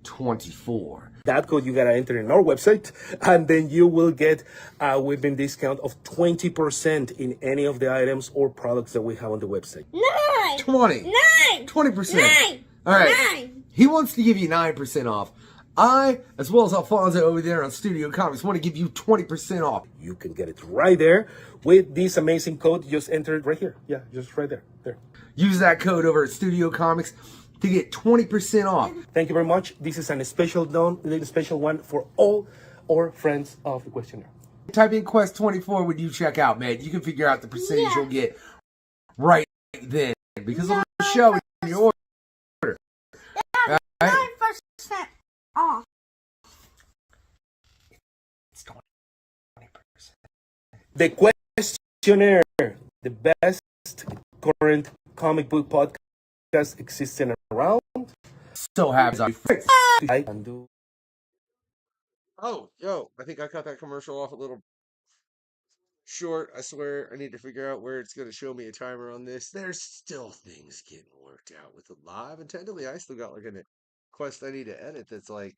Speaker 1: 24.
Speaker 2: That code you gotta enter in our website, and then you will get a women discount of 20% in any of the items or products that we have on the website.
Speaker 3: 9.
Speaker 1: 20.
Speaker 3: 9.
Speaker 1: 20%.
Speaker 3: 9.
Speaker 1: All right.
Speaker 3: 9.
Speaker 1: He wants to give you 9% off. I, as well as Alfonso over there on Studio Comics, want to give you 20% off.
Speaker 2: You can get it right there with this amazing code. Just enter it right here. Yeah, just right there. There.
Speaker 1: Use that code over at Studio Comics to get 20% off.
Speaker 2: Thank you very much. This is a special one for all our friends of the questionnaire.
Speaker 1: Type in Quest 24 when you check out, man. You can figure out the percentage you'll get right then. Because on the show in your order.
Speaker 3: Yeah,
Speaker 1: Right?
Speaker 3: 9% off.
Speaker 1: It's 20%.
Speaker 2: The questionnaire, the best current comic book podcast existing around.
Speaker 1: So happy.
Speaker 2: I can do.
Speaker 7: Oh, yo, I think I cut that commercial off a little short. I swear I need to figure out where it's going to show me a timer on this. There's still things getting worked out with the live. And technically, I still got like a quest I need to edit that's like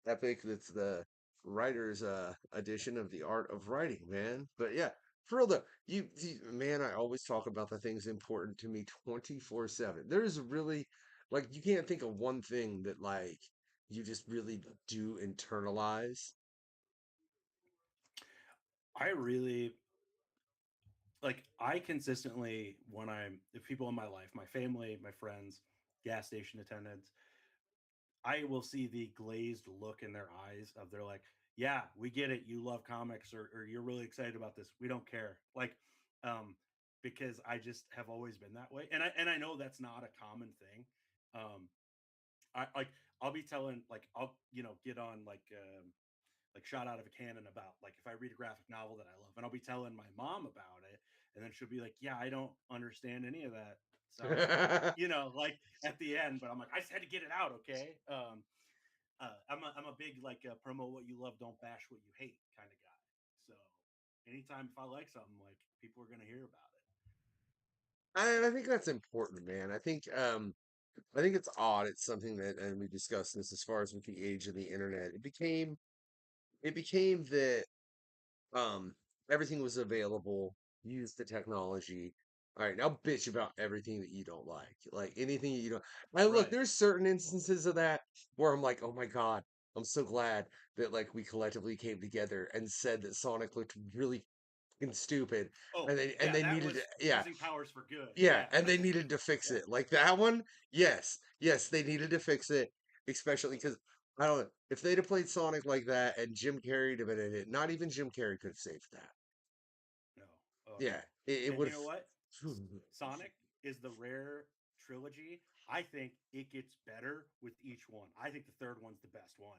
Speaker 7: epic. That's the writer's edition of the art of writing, man. But yeah, for real though, man, I always talk about the things important to me 24/7. There's really, like, you can't think of one thing that like you just really do internalize.
Speaker 8: I really I consistently, when the people in my life, my family, my friends, gas station attendants, I will see the glazed look in their eyes of they're like, yeah, we get it. You love comics, or you're really excited about this. We don't care. Because I just have always been that way. And I know that's not a common thing. Um, I'll be telling, I'll, get on like shot out of a cannon about like if I read a graphic novel that I love, and I'll be telling my mom about it, and then she'll be like, yeah, I don't understand any of that. So like at the end, but I'm like, I just had to get it out, okay? I'm a big promote what you love, don't bash what you hate kind of guy. So anytime if I like something, like people are gonna hear about it.
Speaker 7: I think that's important, man. I think it's odd. It's something that, and we discussed this as far as with the age of the internet. It became that um everything was available. Use the technology. All right, now bitch about everything that you don't like anything that you don't. I look,
Speaker 8: Right.
Speaker 7: there's certain instances of that where I'm like, oh my god, I'm so glad that like we collectively came together and said that Sonic looked really fucking stupid,
Speaker 8: Oh,
Speaker 7: and
Speaker 8: yeah,
Speaker 7: they
Speaker 8: that
Speaker 7: needed to,
Speaker 8: was
Speaker 7: yeah,
Speaker 8: using powers for good.
Speaker 7: yeah,
Speaker 8: Yeah.
Speaker 7: and they needed to fix
Speaker 8: Yeah.
Speaker 7: it. Like that one, yes, yes, they needed to fix it, especially because I don't know if they'd have played Sonic like that and Jim Carrey'd have been in it. Not even Jim Carrey could have saved that.
Speaker 8: No. Oh
Speaker 7: Yeah,
Speaker 8: no.
Speaker 7: it
Speaker 8: And
Speaker 7: would
Speaker 8: you know what?
Speaker 7: have.
Speaker 8: Sonic is the rare trilogy. I think it gets better with each one. I think the third one's the best one.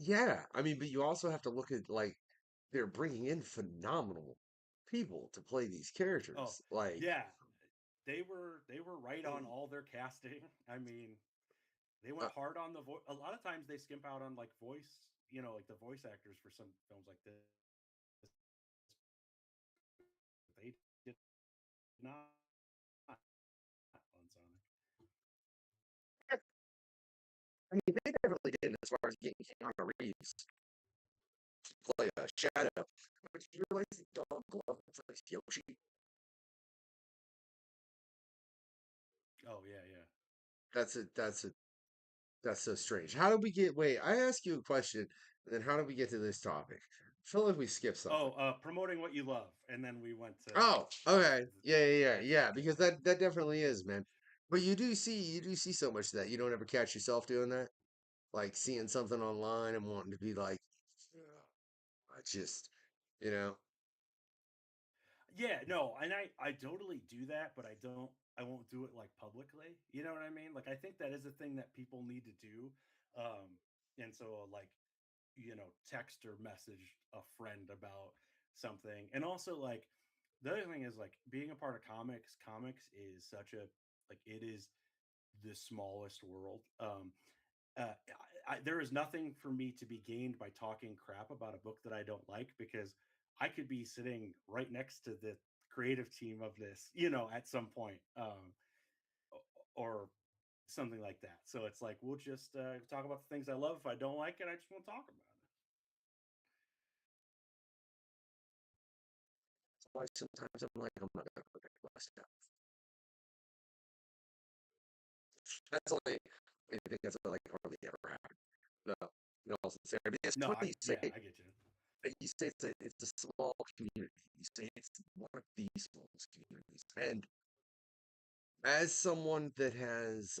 Speaker 7: Yeah, I mean, but you also have to look at like they're bringing in phenomenal people to play these
Speaker 8: Oh,
Speaker 7: characters. Like,
Speaker 8: yeah. They were right on all their casting. I mean, they
Speaker 7: uh,
Speaker 8: went hard on the voice. A lot of times they skimp out on like voice, like the voice actors for some films like this. They did not on Sonic.
Speaker 7: I mean, they definitely did as far as getting Keanu Reeves to play a Shadow. But you realize the dog glove plays Yoshi.
Speaker 8: Oh yeah, yeah.
Speaker 7: That's a that's a That's so strange. How did we get? Wait, I asked you a question, and then how did we get to this topic? I feel like we skipped something.
Speaker 8: Oh, promoting what you love, and then we went to
Speaker 7: Oh, okay,
Speaker 8: that's
Speaker 7: yeah.
Speaker 8: yeah.
Speaker 7: Because that definitely is, man. But you do see so much of that. You don't ever catch yourself doing that, like seeing something online and wanting to be like, I just, you know,
Speaker 8: Yeah, no, and I totally do that, but I won't do it like publicly. You know what I mean? Like I think that is a thing that people need to do. And so like text or message a friend about something. And also like the other thing is like being a part of comics is such a like it is the smallest world. There is nothing for me to be gained by talking crap about a book that I don't like because I could be sitting right next to the creative team of this, at some point, or something like that. So it's like we'll just talk about the things I love. If I don't like it, I just won't talk about
Speaker 7: that's why sometimes I'm like, I'm not gonna look at my stuff. That's only I think that's like hardly ever happened. No, no, sincerity. It's
Speaker 8: it. No,
Speaker 7: funny you say
Speaker 8: yeah, I get you.
Speaker 7: you say it's a small community. You say it's one of the smallest communities. And as someone that has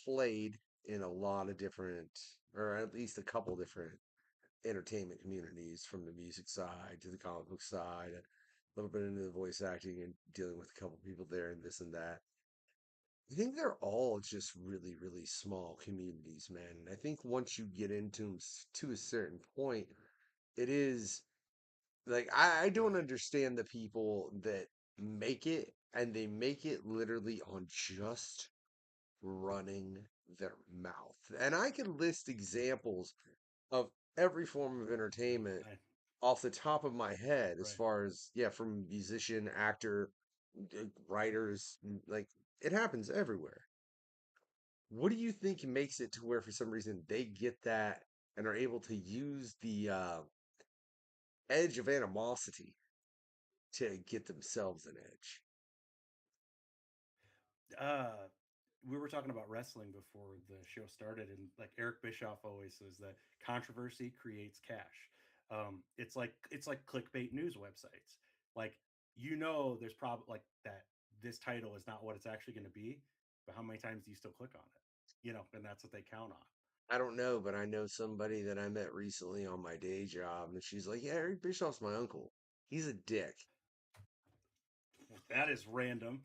Speaker 7: played in a lot of different, or at least a couple different entertainment communities, from the music side to the comic book side, a little bit into the voice acting and dealing with a couple people there and this and that. I think they're all just really, really small communities, man. And I think once you get into them to a certain point, it is like I don't
Speaker 8: Right.
Speaker 7: understand the people that make it and they make it literally on just running their mouth. And I can list examples of every form of entertainment
Speaker 8: I,
Speaker 7: off the top of my head as
Speaker 8: right.
Speaker 7: far as yeah, from musician, actor, writers, like it happens everywhere. What do you think makes it to where for some reason they get that and are able to use the edge of animosity to get themselves an edge?
Speaker 8: Uh, we were talking about wrestling before the show started, and like Eric Bischoff always says that controversy creates cash. It's like clickbait news websites. Like there's probably like that this title is not what it's actually going to be, but how many times do you still click on it? And that's what they count on.
Speaker 7: I don't know, but I know somebody that I met recently on my day job, and she's like, "Yeah, Eric Bischoff's my uncle. He's a dick."
Speaker 8: That is random.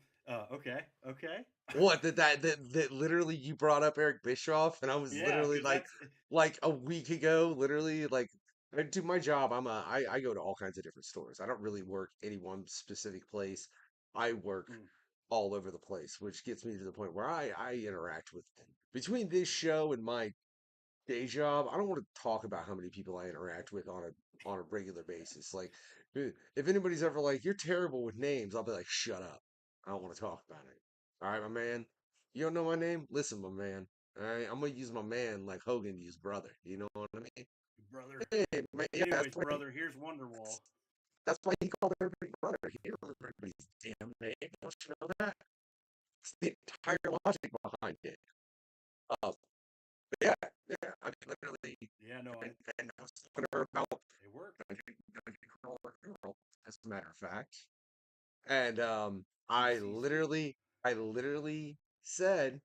Speaker 8: Okay, okay.
Speaker 7: What that literally you brought up Eric Bischoff, and I was
Speaker 8: Yeah,
Speaker 7: literally
Speaker 8: because that's
Speaker 7: like a week ago, literally like I do my job. I go to all kinds of different stores. I don't really work any one specific place. I work
Speaker 8: mm,
Speaker 7: all over the place, which gets me to the point where I interact with between this show and my day job. I don't want to talk about how many people I interact with on a on a regular basis. Like, if anybody's ever like, "You're terrible with names," I'll be like, "Shut up! I don't want to talk about it." All right, my man. You don't know my name? Listen, my man. All right, I'm gonna use my man like Hogan used brother. You know what I mean?
Speaker 8: Brother.
Speaker 7: Hey, man, yeah,
Speaker 8: Anyways, brother, here's Wonderwall.
Speaker 7: that's why he called everybody brother. He don't remember everybody's damn name. Don't you know that? It's the entire logic behind it. Uh, but yeah, yeah. I mean, literally,
Speaker 8: Yeah, no,
Speaker 7: and I was talking to her about
Speaker 8: it worked.
Speaker 7: girl, as a matter of fact. And
Speaker 8: CCC.
Speaker 7: I literally said,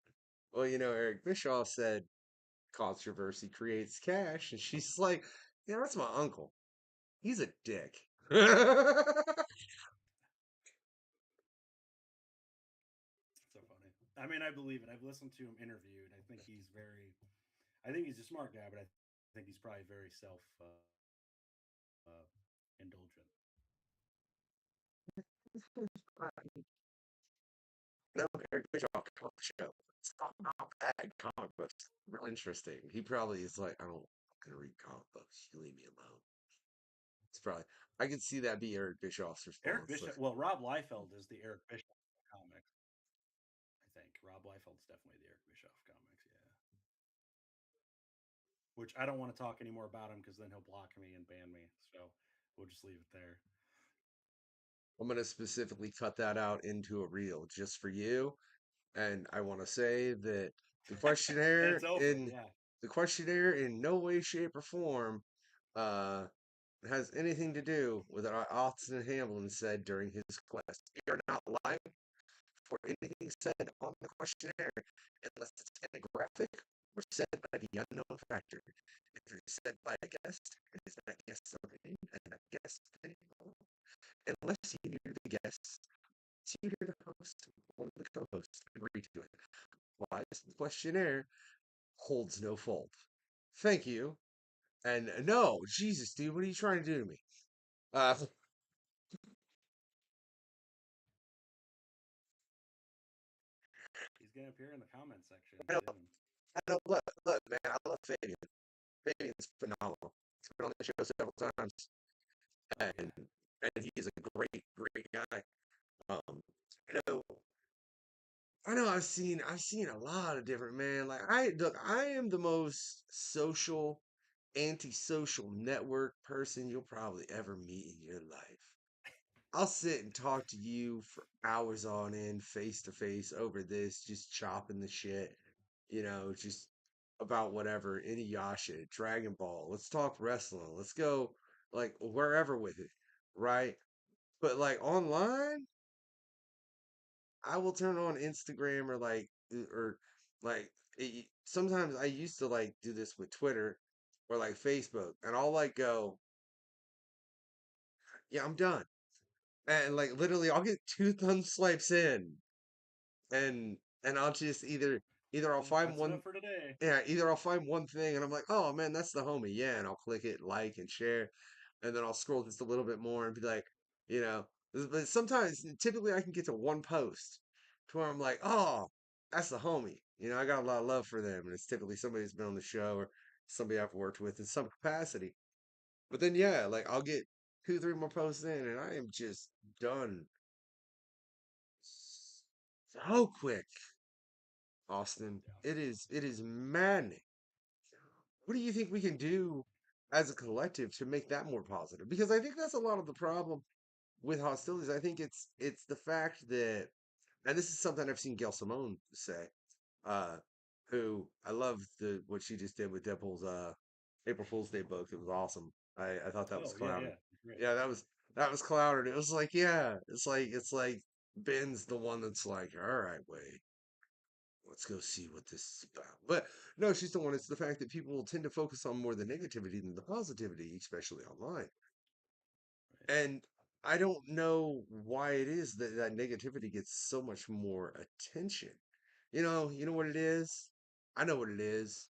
Speaker 7: well, Eric Bischoff said controversy creates cash, and she's like, yeah, that's my uncle. He's a dick.
Speaker 8: So funny. I mean, I believe it. I've listened to him interviewed. I think he's very. I think he's a smart guy, but I think he's probably very self indulgent.
Speaker 7: No, Eric Bischoff comic show. It's not about bad comic books. Real interesting. He probably is like, I'm gonna read comic books. You leave me alone. It's probably I could see that be Eric Bischoff's
Speaker 8: Eric
Speaker 7: response. Like,
Speaker 8: Bishop. Well, Rob Liefeld is the Eric Bishop comic. I think Rob Liefeld's definitely the Eric Bischoff comics. Yeah. Which I don't want to talk anymore about him because then he'll block me and ban me. So we'll just leave it there.
Speaker 7: I'm gonna specifically cut that out into a reel just for you. And I want to say that the questionnaire
Speaker 8: It's over.
Speaker 7: in
Speaker 8: Yeah.
Speaker 7: the questionnaire in no way, shape, or form uh, has anything to do with what Austin Hamblin said during his quest. We are not live for anything said on the questionnaire unless it's in a graphic or said by the unknown factor. If it's said by a guest, it is that guest's opinion and that guest's opinion alone. Unless you hear the guest, you hear the host, one of the co-hosts agree to it. Why this questionnaire holds no fault. Thank you. And no, Jesus, dude, what are you trying to do to me? Uh,
Speaker 8: He's going to appear in the comment section
Speaker 7: I know,
Speaker 8: soon.
Speaker 7: look, man, I love Fabian. Fabian's phenomenal. He's been on the show several times,
Speaker 8: Oh,
Speaker 7: and
Speaker 8: yeah.
Speaker 7: and he is a great guy. Um, I know, I know. I've seen a lot of different man. Like I am the most social, antisocial network person you'll probably ever meet in your life. I'll sit and talk to you for hours on end, face to face over this, just chopping the shit, just about whatever, Inuyasha, Dragon Ball. Let's talk wrestling. Let's go like wherever with it, right? But like online, I will turn on Instagram or sometimes I used to like do this with Twitter or like Facebook, and I'll like go, yeah, I'm done. And like literally I'll get two thumb swipes in and I'll just either I'll find
Speaker 8: That's
Speaker 7: one
Speaker 8: enough for today.
Speaker 7: yeah, either I'll find one thing and I'm like, oh man, that's the homie, yeah, and I'll click it, like and share, and then I'll scroll just a little bit more and be like, you know, but sometimes typically I can get to one post to where I'm like, oh, that's the homie. I got a lot of love for them, and it's typically somebody who's been on the show or somebody I've worked with in some capacity. But then yeah, like I'll get two, three more posts in and I am just done so quick. Austin.
Speaker 8: Yeah.
Speaker 7: It is maddening. What do you think we can do as a collective to make that more positive? Because I think that's a lot of the problem with hostilities. I think it's the fact that, and this is something I've seen Gail Simone say, uh, who I love the what she just did with Deadpool's April Fool's Day book. It was awesome. I thought that was
Speaker 8: Oh, yeah,
Speaker 7: clown.
Speaker 8: yeah. Great.
Speaker 7: Yeah, that was clouded. It was like, yeah, it's like Ben's the one that's like, all right, wait, let's go see what this is about. But no, she's the one. It's the fact that people will tend to focus on more the negativity than the positivity, especially online.
Speaker 8: Right.
Speaker 7: And I don't know why it is that that negativity gets so much more attention. You know what it is? I know what it is.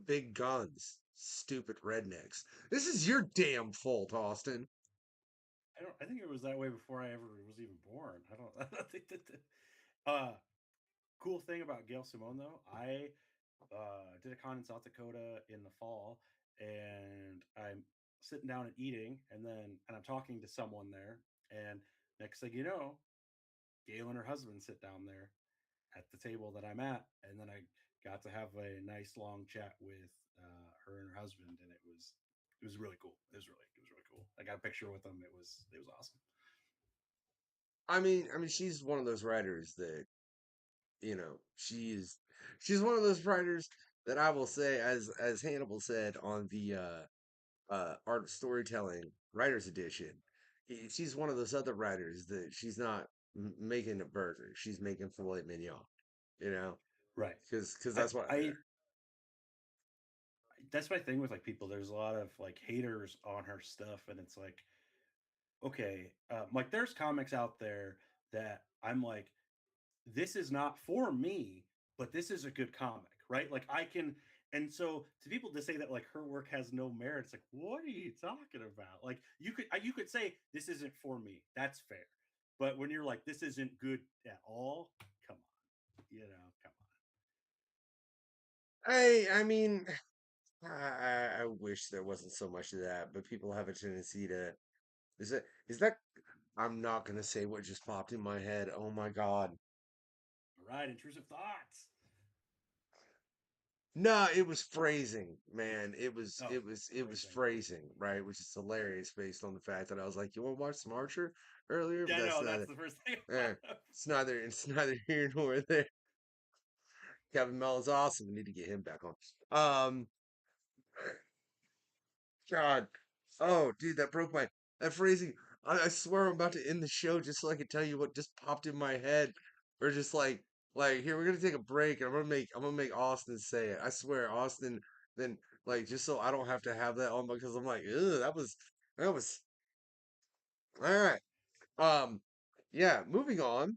Speaker 7: Big guns, stupid rednecks. This is your damn fault, Austin.
Speaker 8: I think it was that way before I ever was even born. I don't think that. Cool thing about Gail Simone though, I did a con in South Dakota in the fall, and I sitting down and eating, and I'm talking to someone there, and next thing you know, Gail and her husband sit down there at the table that I'm at, and then I got to have a nice long chat with her and her husband, and it was really cool. It was really cool. I got a picture with them. It was awesome.
Speaker 7: I mean, she's one of those writers that, you know, she's one of those writers that I will say, as Hannibal said on the art of storytelling writers edition, she's one of those other writers that she's not making a burger, she's making filet mignon, you know,
Speaker 8: Right.
Speaker 7: because
Speaker 8: I,
Speaker 7: that's what.
Speaker 8: I that's my thing with like people. There's a lot of like haters on her stuff, and it's like, okay, like there's comics out there that I'm like, this is not for me, but this is a good comic, right? Like I can, and so to people to say that like her work has no merit, it's like, what are you talking about? Like you could say this isn't for me. That's fair, but when you're like this isn't good at all, come on, come
Speaker 7: I mean, I wish there wasn't so much of that, but people have a tendency to. Is that? I'm not gonna say what just popped in my head. Oh my god.
Speaker 8: on. All right, intrusive thoughts.
Speaker 7: No, it was phrasing, man.
Speaker 8: Oh,
Speaker 7: It was
Speaker 8: phrasing.
Speaker 7: phrasing, right? Which is hilarious based on the fact that I was like, "You want to watch some Archer earlier?" But
Speaker 8: Yeah,
Speaker 7: that's
Speaker 8: no,
Speaker 7: neither.
Speaker 8: that's the first thing.
Speaker 7: Eh, it's neither here nor there. Kevin Mellon's awesome. We need to get him back on. Um, God, oh, dude, that broke my that phrasing. I swear I'm about to end the show just so I can tell you what just popped in my head, or just like here we're gonna take a break and I'm gonna make Austin say it. I swear, Austin. Then like just so I don't have to have that on because I'm like, ugh, that was all right. Um, yeah, moving on.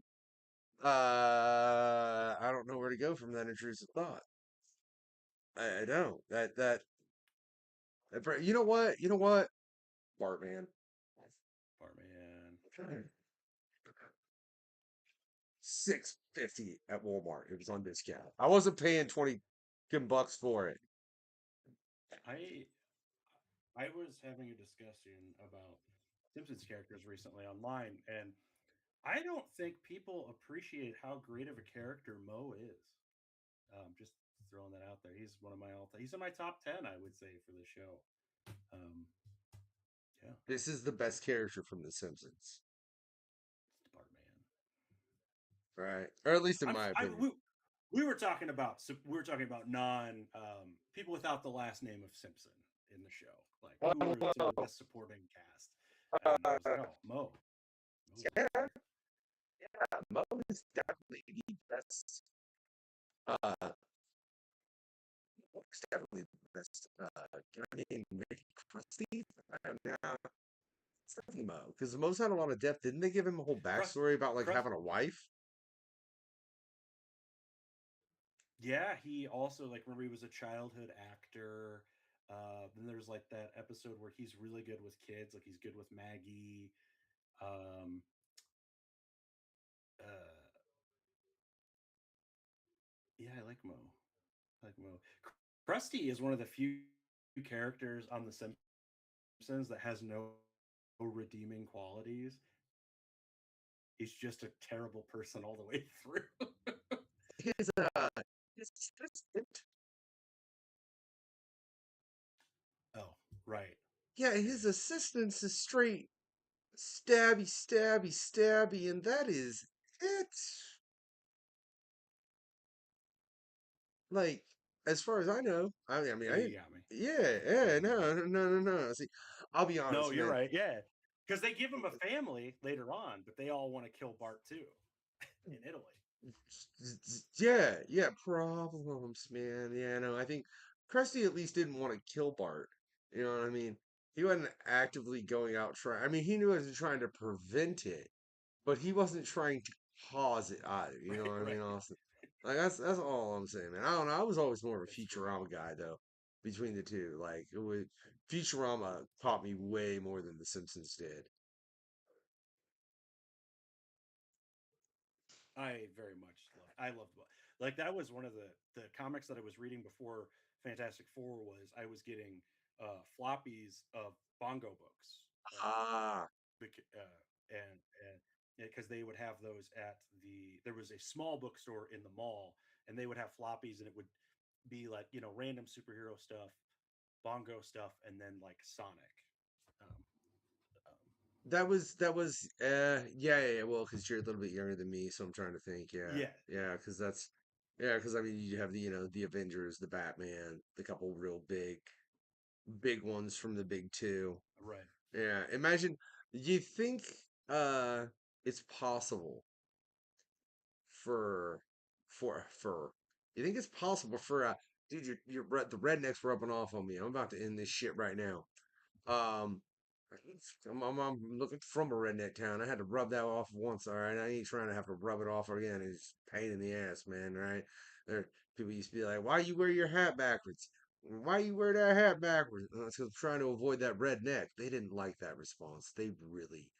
Speaker 7: I don't know where to go from that intrusive thought. I don't. You know what? You know what? Bartman.
Speaker 8: Bartman.
Speaker 7: 650 at Walmart. It was on discount. I wasn't paying 20 bucks for it.
Speaker 8: I I was having a discussion about Simpsons characters recently online, and I don't think people appreciate how great of a character Mo is. Just throwing that out there. He's one of my all. He's in my top 10, I would say, for the show. Um, yeah,
Speaker 7: This is the best character from The Simpsons,
Speaker 8: it's Bartman.
Speaker 7: right? Or at least in
Speaker 8: I'm,
Speaker 7: my
Speaker 8: I,
Speaker 7: opinion.
Speaker 8: we were talking about non people without the last name of Simpson in the show. Like who were some of the best supporting cast? And I was like, oh, Mo. Mo's
Speaker 7: Yeah, Mo is definitely the best. Uh, Mo's definitely the best. Guy named Ricky Krusty. I don't know. It's definitely Mo because Mo's had a lot of depth. Didn't they give him a whole
Speaker 8: Crust,
Speaker 7: backstory about like
Speaker 8: Crust.
Speaker 7: having a wife?
Speaker 8: Yeah, he also like remember he was a childhood actor. Then there's like that episode where he's really good with kids, like he's good with Maggie. Um, uh, yeah, I like Mo. I like Mo. Krusty is one of the few characters on The Simpsons that has no redeeming qualities. He's just a terrible person all the way through.
Speaker 7: His his assistant.
Speaker 8: Oh, right.
Speaker 7: Yeah, his assistance is straight stabby, stabby, stabby, and that is it. Like, as far as I know, I mean,
Speaker 8: Yeah, you got me.
Speaker 7: yeah,
Speaker 8: Yeah,
Speaker 7: yeah,
Speaker 8: you got me.
Speaker 7: no. See, I'll be
Speaker 8: No,
Speaker 7: honest,
Speaker 8: you're
Speaker 7: man.
Speaker 8: right. Yeah, because they give him a family later on, but they all want to kill Bart too in Italy.
Speaker 7: Yeah, yeah, problems, man. Yeah, no, I think Krusty at least didn't want to kill Bart. You know what I mean? He wasn't actively going out trying. I mean, he knew he was trying to prevent it, but he wasn't trying to cause it either. You know
Speaker 8: Right,
Speaker 7: what I
Speaker 8: right.
Speaker 7: mean, Austin? Like that's all I'm saying, man. I don't know. I was always more of a
Speaker 8: That's true.
Speaker 7: Futurama guy though. Between the two, like Futurama taught me way more than The Simpsons did.
Speaker 8: I very much love. I loved like that was one of the comics that I was reading before Fantastic Four was. I was getting floppies of bongo books.
Speaker 7: Ah,
Speaker 8: And because they would have those at there was a small bookstore in the mall, and they would have floppies, and it would be like random superhero stuff, bongo stuff, and then like Sonic. Um, um,
Speaker 7: yeah. Well, because you're a little bit younger than me, so I'm trying to think. Yeah,
Speaker 8: yeah,
Speaker 7: yeah,
Speaker 8: yeah,
Speaker 7: because because I mean, you have the Avengers, the Batman, the couple real big ones from the big two.
Speaker 8: right.
Speaker 7: Yeah, imagine. You think uh it's possible for for you think it's possible for dude, the rednecks rubbing off on me. I'm about to end this shit right now. Um, I'm looking from a redneck town. I had to rub that off once. All right, I ain't trying to have to rub it off again. It's a pain in the ass, man. Right? There, people used to be like, "Why you wear your hat backwards? Why you wear that hat backwards?" It's 'cause I'm trying to avoid that redneck. They didn't like that response. They
Speaker 8: That's
Speaker 7: really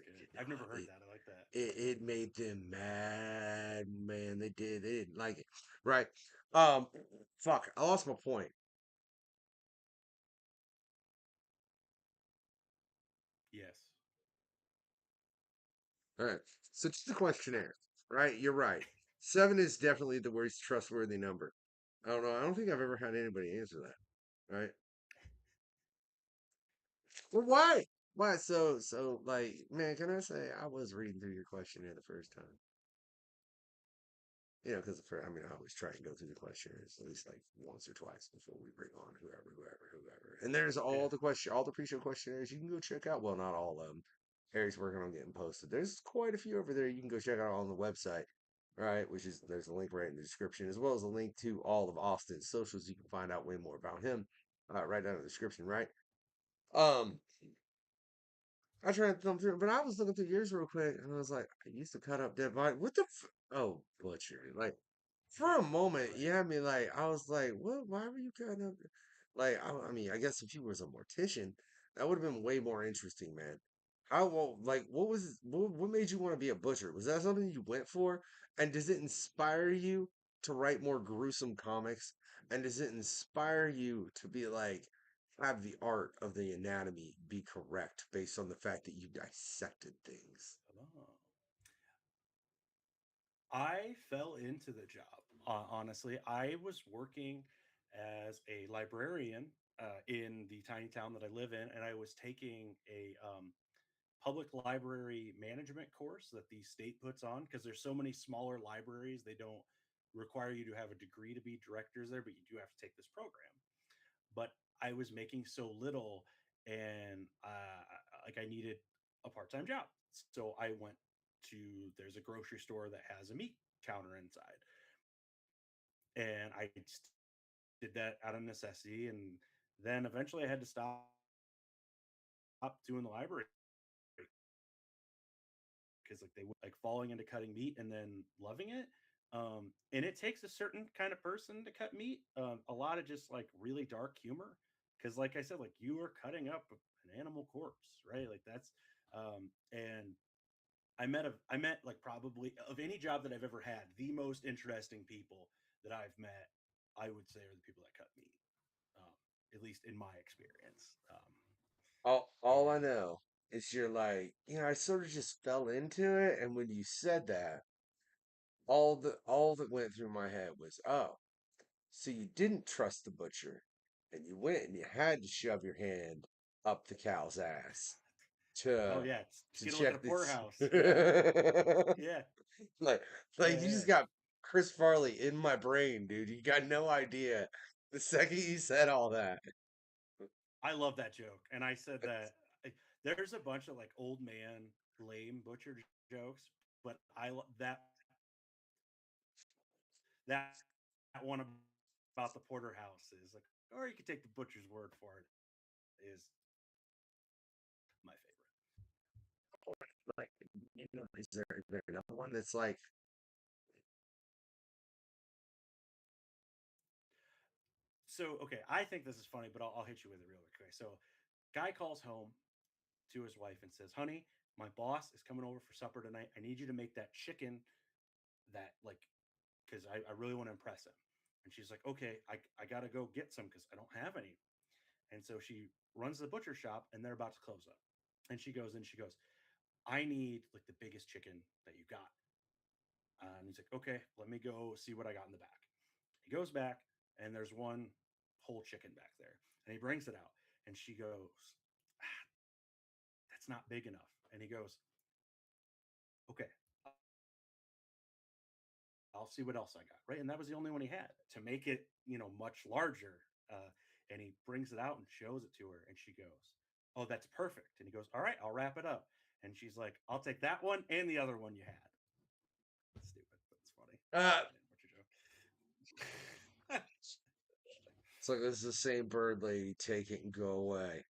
Speaker 8: good.
Speaker 7: did
Speaker 8: I've never
Speaker 7: not.
Speaker 8: heard that. I like that.
Speaker 7: It made them mad, man. They did. They didn't like it, right? Fuck. I lost my point.
Speaker 8: Yes.
Speaker 7: All right. So just a questionnaire, right? You're right. Seven is definitely the worst trustworthy number. I don't know. I don't think I've ever had anybody answer that, right? Well, why? Why? Like, man, can I say I was reading through your questionnaire the first time? Because I mean, I always try and go through the questionnaires at least like once or twice before we bring on whoever. And there's
Speaker 8: Yeah.
Speaker 7: all the pre-show questionnaires you can go check out. Well, not all of them. Harry's working on getting posted. There's quite a few over there you can go check out on the website, right? There's a link right in the description, as well as a link to all of Austin's socials. You can find out way more about him, right down in the description, right? Um, I tried to thumb through, but I was looking through yours real quick, and I was like, I used to cut up dead body. What the? Oh, butcher! Like for a
Speaker 8: Yeah.
Speaker 7: moment,
Speaker 8: Right.
Speaker 7: you had me like, I was like, what? Why were you cutting up? Like, I mean, I guess if you was a mortician, that would have been way more interesting, man. How well, like, what made you want to be a butcher? Was that something you went for? And does it inspire you to write more gruesome comics? And does it inspire you to be like, have the art of the anatomy be correct based on the fact that you dissected things?
Speaker 8: Oh. I fell into the job. Honestly, I was working as a librarian in the tiny town that I live in, and I was taking a public library management course that the state puts on because there's so many smaller libraries. They don't require you to have a degree to be directors there, but you do have to take this program. But I was making so little, and like I needed a part-time job, so I went to there's a grocery store that has a meat counter inside, and I just did that out of necessity, and then eventually I had to stop doing the library because like they were like falling into cutting meat and then loving it. And it takes a certain kind of person to cut meat, a lot of just like really dark humor, because like I said, like you are cutting up an animal corpse, right? Like that's and I met like probably of any job that I've ever had, the most interesting people that I've met, I would say, are the people that cut meat, um, at least in my experience.
Speaker 7: All I
Speaker 8: And
Speaker 7: know is you're like, I sort of just fell into it, and when you said that, all that went through my head was, oh, so you didn't trust the butcher, and you went and you had to shove your hand up the cow's ass
Speaker 8: oh
Speaker 7: to
Speaker 8: yeah, to
Speaker 7: to
Speaker 8: get a look at
Speaker 7: check
Speaker 8: a
Speaker 7: this.
Speaker 8: poorhouse. Yeah, yeah,
Speaker 7: like
Speaker 8: yeah,
Speaker 7: you
Speaker 8: yeah.
Speaker 7: just got Chris Farley in my brain, dude. You got no idea. The second you said all that.
Speaker 8: I love that joke, and I said that there's a bunch of like old man lame butcher jokes, but that one about the porterhouse is like, or you could take the butcher's word for it, is my favorite.
Speaker 7: Like, is there another one that's like,
Speaker 8: So okay, I think this is funny, but I'll hit you with it real quick. Okay, so guy calls home to his wife and says, "Honey, my boss is coming over for supper tonight. I need you to make that chicken that like because I really want to impress him." And she's like, "Okay, I gotta go get some because I don't have any." And so she runs to the butcher shop, and they're about to close up. And she goes in, she goes, I need like the biggest chicken that you got. And he's like, okay, let me go see what I got in the back. He goes back, and there's one whole chicken back there. And he brings it out, and she goes, that's not big enough. And he goes, okay, I'll see what else I got. Right. And that was the only one he had to make it, much larger. And he brings it out and shows it to her. And she goes, oh, that's perfect. And he goes, all right, I'll wrap it up. And she's like, I'll take that one and the other one you had. That's stupid, but it's funny.
Speaker 7: It's like, this is the same bird lady. Take it and go away.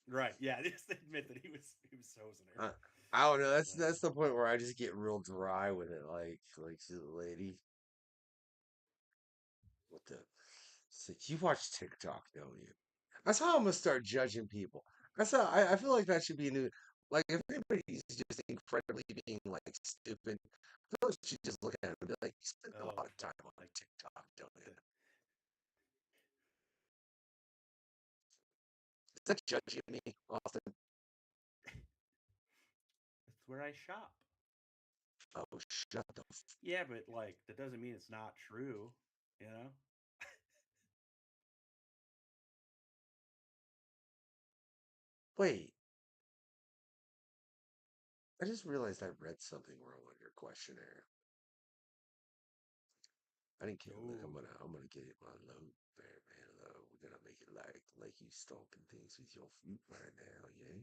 Speaker 8: Right. Yeah. Just admit that he was hosing her.
Speaker 7: I don't know. That's the point where I just get real dry with it. Like lady. What the? It's like, you watch TikTok, don't you? That's how I'm gonna start judging people. That's how I feel like that should be a new. Like, if anybody's just incredibly being like stupid, I feel like you should just look at it and be like, you spend a lot of time on TikTok, don't you? Is that judging me, Austin?
Speaker 8: That's where I shop.
Speaker 7: Oh, shut the.
Speaker 8: Yeah, but like that doesn't mean it's not true, you know?
Speaker 7: Wait. I just realized I read something wrong on your questionnaire. I didn't care. Look, I'm gonna get it my load there, man. We're gonna make it like you stomping things with your feet right now, yeah.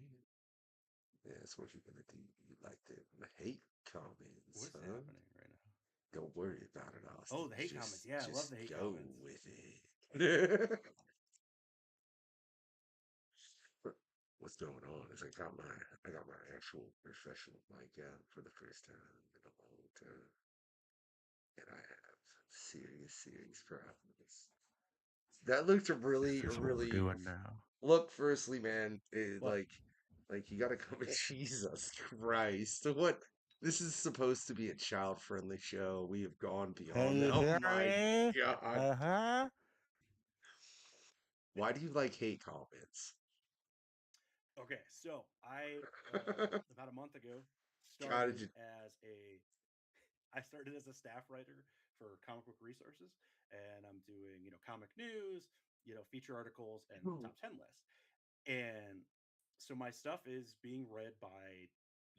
Speaker 7: Yeah, that's what you're gonna do. You like the hate comments,
Speaker 8: What's
Speaker 7: huh?
Speaker 8: happening right now?
Speaker 7: Don't worry about it, Austin.
Speaker 8: Oh, the hate comments. Yeah, I love the hate
Speaker 7: go
Speaker 8: comments.
Speaker 7: with it. What's going on is I got my actual professional mic out for the first time in a long time, and I have serious problems. That looked really,
Speaker 4: This is what we're
Speaker 7: really.
Speaker 4: doing now.
Speaker 7: Look, firstly, man,
Speaker 8: What?
Speaker 7: like you gotta come. Jesus Christ! What? This is supposed to be a child-friendly show. We have gone beyond that. Oh my God!
Speaker 4: Uh-huh.
Speaker 7: Why do you like hate comments?
Speaker 8: Okay, so I about a month ago
Speaker 7: God,
Speaker 8: started as a I started as a staff writer for comic book resources, and I'm doing comic news, feature articles, and top 10 lists. And so my stuff is being read by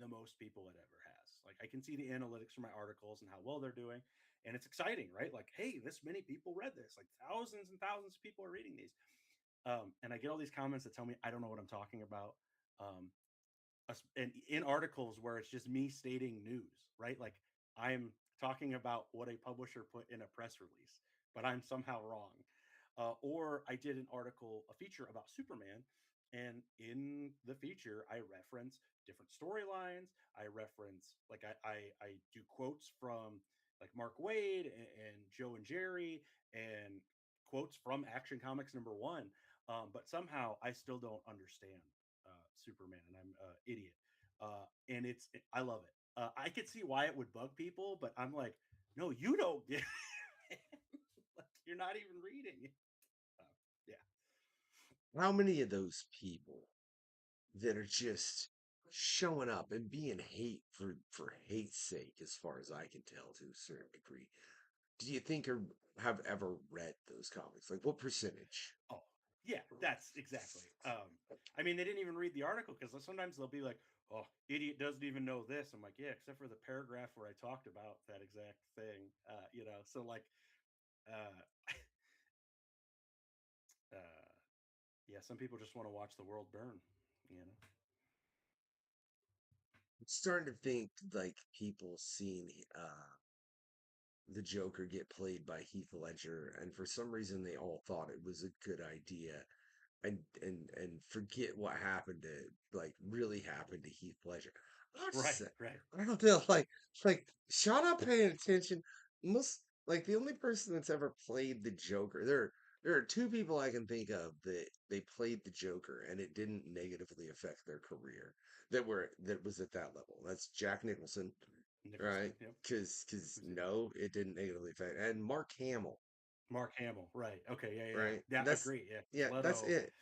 Speaker 8: the most people it ever has. Like I can see the analytics for my articles and how well they're doing, and it's exciting, right? Like, hey, this many people read this. Like thousands and thousands of people are reading these. And I get all these comments that tell me I don't know what I'm talking about. Um, and in articles where it's just me stating news, right? Like I'm talking about what a publisher put in a press release, but I'm somehow wrong. Or I did an article, a feature about Superman, and in the feature, I reference different storylines. I reference I do quotes from like Mark Waid and Joe and Jerry, and quotes from Action Comics #1. But somehow I still don't understand Superman, and I'm an idiot. And I love it. I could see why it would bug people, but I'm like, no, you don't get it. Like, you're not even reading it. Yeah.
Speaker 7: How many of those people that are just showing up and being hate for hate's sake, as far as I can tell, to a certain degree, do you think have ever read those comics? Like, what percentage?
Speaker 8: Oh, yeah, that's exactly. I mean, they didn't even read the article because sometimes they'll be like, "Oh, idiot doesn't even know this." I'm like, "Yeah, except for the paragraph where I talked about that exact thing." So like, uh, uh, yeah, some people just want to watch the world burn. You know.
Speaker 7: I'm starting to think like people seeing the Joker get played by Heath Ledger, and for some reason they all thought it was a good idea, and forget what happened to like really happened to Heath Ledger. I'm just
Speaker 8: Right.
Speaker 7: saying,
Speaker 8: Right.
Speaker 7: I don't know, like shut up, paying attention. Most like the only person that's ever played the Joker. There are two people I can think of that they played the Joker and it didn't negatively affect their career that was at that level. That's Jack Nicholson,
Speaker 8: Nicholson.
Speaker 7: right?
Speaker 8: Yep.
Speaker 7: Because no, it didn't negatively affect, and Mark Hamill.
Speaker 8: Mark Hamill, right? Okay, yeah.
Speaker 7: right?
Speaker 8: Yeah,
Speaker 7: That's
Speaker 8: agree. Yeah, 'cause
Speaker 7: yeah, that's
Speaker 8: Leto.
Speaker 7: it.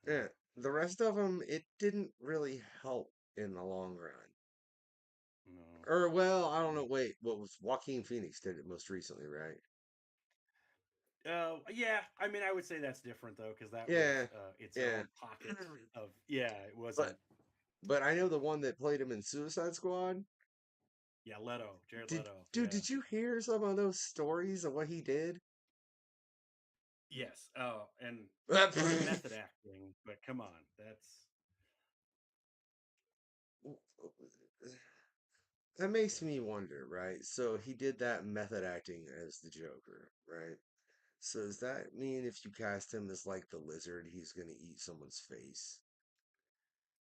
Speaker 7: Yeah, the rest of them, it didn't really help in the long run.
Speaker 8: No.
Speaker 7: Or well, I don't know. Wait, what was Joaquin Phoenix did it most recently, right?
Speaker 8: Yeah. I mean, I would say that's different though, because that
Speaker 7: Yeah,
Speaker 8: was its
Speaker 7: yeah.
Speaker 8: own pocket of. Yeah, it
Speaker 7: But
Speaker 8: wasn't.
Speaker 7: I know the one that played him in Suicide Squad.
Speaker 8: Yeah, Leto, Jared
Speaker 7: Did
Speaker 8: Leto.
Speaker 7: dude,
Speaker 8: Yeah.
Speaker 7: did you hear some of those stories of what he did?
Speaker 8: Yes. And
Speaker 7: That
Speaker 8: method acting, but come on, that's
Speaker 7: makes me wonder, right? So he did that method acting as the Joker, right? So does that mean if you cast him as like the lizard, he's gonna eat someone's face?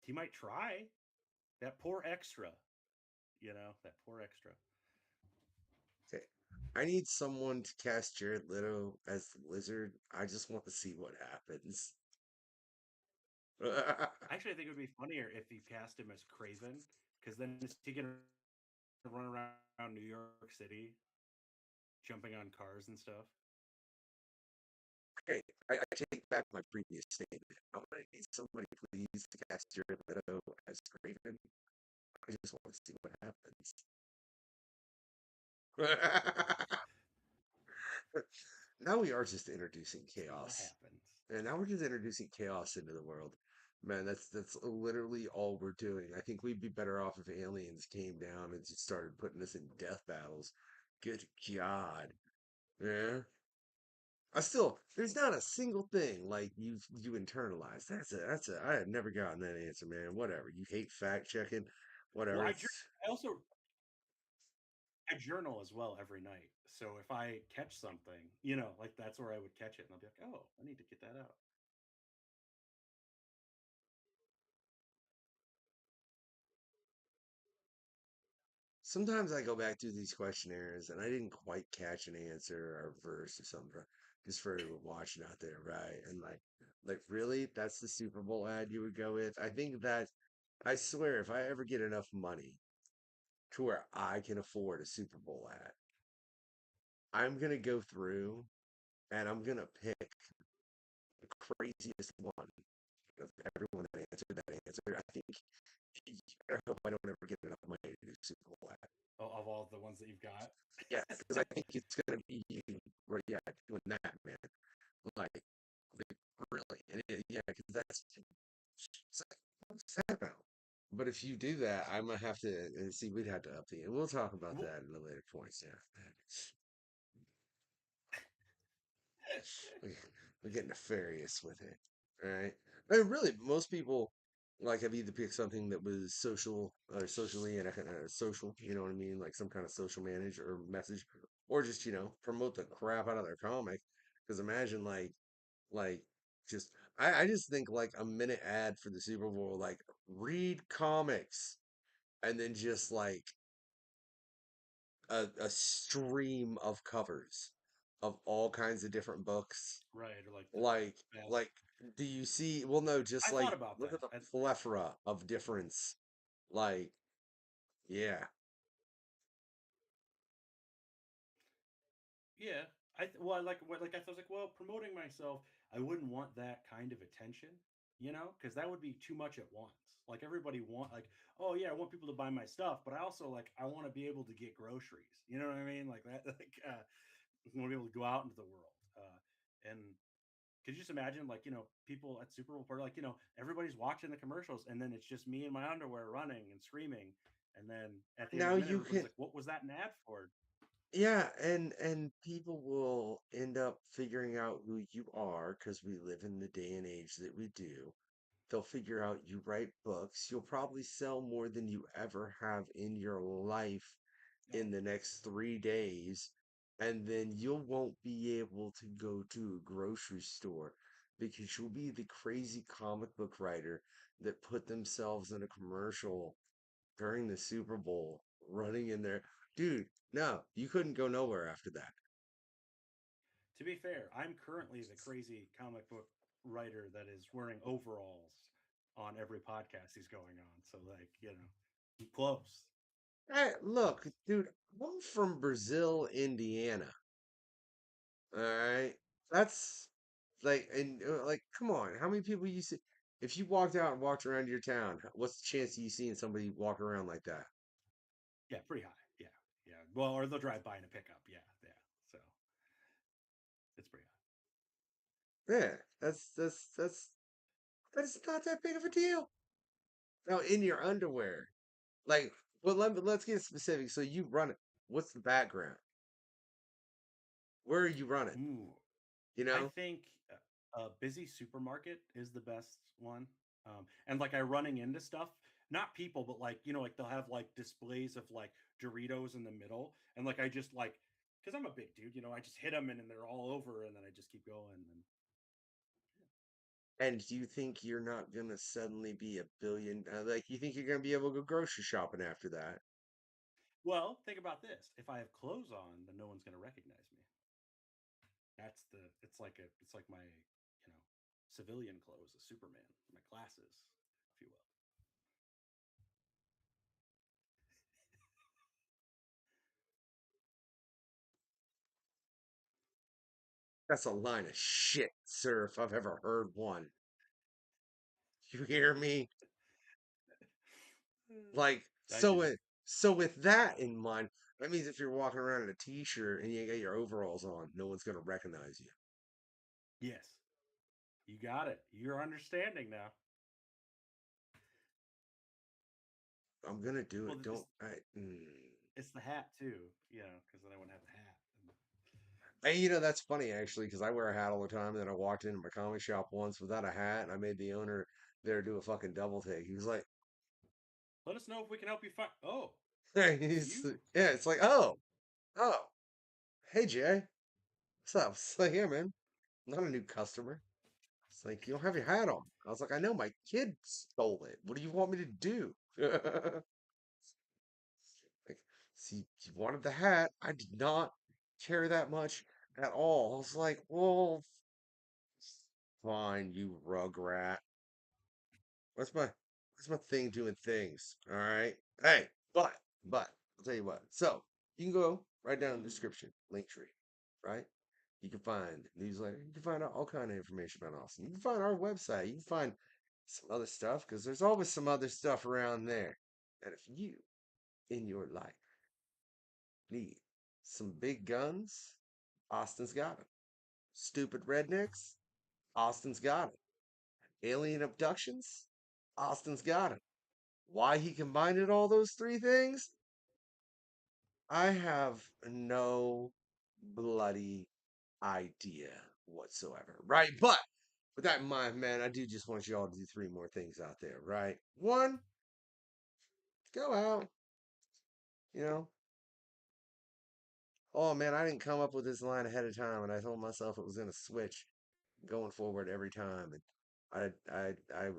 Speaker 8: he might try that poor extra. That poor extra.
Speaker 7: Okay. I need someone to cast Jared Leto as the lizard. I just want to see what happens.
Speaker 8: Actually, I think it would be funnier if you cast him as Craven, because then is he gonna run around New York City, jumping on cars and stuff?
Speaker 7: Okay, I take back my previous statement. I want to need somebody, please, to cast Jared Leto as Craven. I just want to see what happens. Now we are just introducing
Speaker 8: See what
Speaker 7: chaos,
Speaker 8: happens.
Speaker 7: and now we're just introducing chaos into the world. Man, that's literally all we're doing. I think we'd be better off if aliens came down and just started putting us in death battles. Good God, yeah. There's not a single thing like you internalize. I have never gotten that answer, man. Whatever. You hate fact checking,
Speaker 8: Well,
Speaker 7: whatever. It's
Speaker 8: I also I journal as well every night. So if I catch something, like that's where I would catch it, and I'll be like, oh, I need to get that out.
Speaker 7: sometimes I go back through these questionnaires and I didn't quite catch an answer or a verse or something just for everyone watching out there, right? And like really, that's the Super Bowl ad you would go with? I think that I swear if I ever get enough money to where I can afford a Super Bowl ad, I'm gonna go through and I'm gonna pick the craziest one of everyone that answered that answer. I think I hope I don't ever get enough money to do Super Bowl ad.
Speaker 8: Of all the ones that you've got.
Speaker 7: Yeah, because I think it's gonna be you, yeah, doing that, man. Like, really, yeah, because that's what's that about? But if you do that, I'm gonna have to see. We'd have to update, and we'll talk about
Speaker 8: Well,
Speaker 7: that in a later point. Yeah, we, we get nefarious with it, all right? And really, most people like have either picked something that was social or socially and social. You know what I mean? Like some kind of social manage or message, or just promote the crap out of their comic. Because imagine like just I just think like a minute ad for the Super Bowl, like read comics, and then just like a stream of covers of all kinds of different books.
Speaker 8: right, or like the
Speaker 7: Like
Speaker 8: best.
Speaker 7: like do you see well no, just
Speaker 8: I thought
Speaker 7: like
Speaker 8: about
Speaker 7: look at
Speaker 8: that.
Speaker 7: the plethora of difference. Like, yeah.
Speaker 8: Yeah, well, I was like, well, promoting myself, I wouldn't want that kind of attention, because that would be too much at once. Like everybody like, oh yeah, I want people to buy my stuff, but I also I want to be able to get groceries. You know what I mean? Like that, I want to be able to go out into the world. And could you just imagine, like, people at Super Bowl party, like, everybody's watching the commercials, and then it's just me in my underwear running and screaming, and then at the end of
Speaker 7: Now
Speaker 8: the minute,
Speaker 7: you
Speaker 8: everybody's
Speaker 7: can
Speaker 8: like, what was that an ad for?
Speaker 7: yeah, and people will end up figuring out who you are because we live in the day and age that we do. They'll figure out you write books. You'll probably sell more than you ever have in your life
Speaker 8: Oh,
Speaker 7: in the next 3 days. And then you won't be able to go to a grocery store because you'll be the crazy comic book writer that put themselves in a commercial during the Super Bowl running in there. Dude, no, you couldn't go nowhere after that.
Speaker 8: to be fair, I'm currently the crazy comic book writer that is wearing overalls on every podcast he's going on. So, like, close,
Speaker 7: Hey, look,
Speaker 8: close.
Speaker 7: dude, I'm from Brazil, Indiana. All right, that's like, and like, come on, how many people you see? If you walked out and walked around your town, what's the chance of you seeing somebody walk around like that?
Speaker 8: Yeah, pretty high. Yeah, yeah. Well, or they'll drive by in a pickup. Yeah, yeah. So it's pretty high.
Speaker 7: Yeah, that's not that big of a deal. Now, in your underwear, like, well, let's get specific. So you run it. What's the background? Where are you running?
Speaker 8: Ooh,
Speaker 7: You
Speaker 8: I
Speaker 7: know?
Speaker 8: think a busy supermarket is the best one. And like I running into stuff, not people, but like, like they'll have like displays of like Doritos in the middle. And like I just like, because I'm a big dude, I just hit them and then they're all over and then I just keep going. And
Speaker 7: And do you think you're not gonna suddenly be a billion? Like, you think you're gonna be able to go grocery shopping after that?
Speaker 8: well, think about this. If I have clothes on, then no one's going to recognize me. It's like my, civilian clothes, a Superman, my glasses, if you will.
Speaker 7: That's a line of shit, sir, if I've ever heard one. You hear me? Like,
Speaker 8: I do.
Speaker 7: so with that in mind, that means if you're walking around in a t-shirt and you got your overalls on, no one's gonna recognize you.
Speaker 8: Yes, you got it. You're understanding now.
Speaker 7: I'm gonna do
Speaker 8: Well,
Speaker 7: it. Don't I?
Speaker 8: it's the hat too, because then I wouldn't have the hat.
Speaker 7: And that's funny actually, because I wear a hat all the time. And then I walked into my comic shop once without a hat, and I made the owner there do a fucking double take. He was like,
Speaker 8: Let us know if we can help you find. Oh, it's
Speaker 7: he's,
Speaker 8: you.
Speaker 7: yeah, it's like, oh, hey Jay, what's up? It's like, yeah, man, I'm not a new customer. It's like, you don't have your hat on. I was like, I know, my kid stole it. What do you want me to do? Like, see, you wanted the hat. I did not care that much at all. I was like, well, fine, you rugrat. What's my thing doing things? All right. Hey, but I'll tell you what. So you can go right down in the description, link tree, right? You can find newsletter. You can find out all kind of information about Austin. You can find our website. You can find some other stuff because there's always some other stuff around there. And if you in your life need some big guns, Austin's got them. Stupid rednecks, Austin's got them. Alien abductions, Austin's got them. Why he combined all those three things? I have no bloody idea whatsoever, right? But with that in mind, man, I do just want you all to do three more things out there, right? One, go out, you know. Oh man, I didn't come up with this line ahead of time, and I told myself it was gonna switch going forward every time, and I had a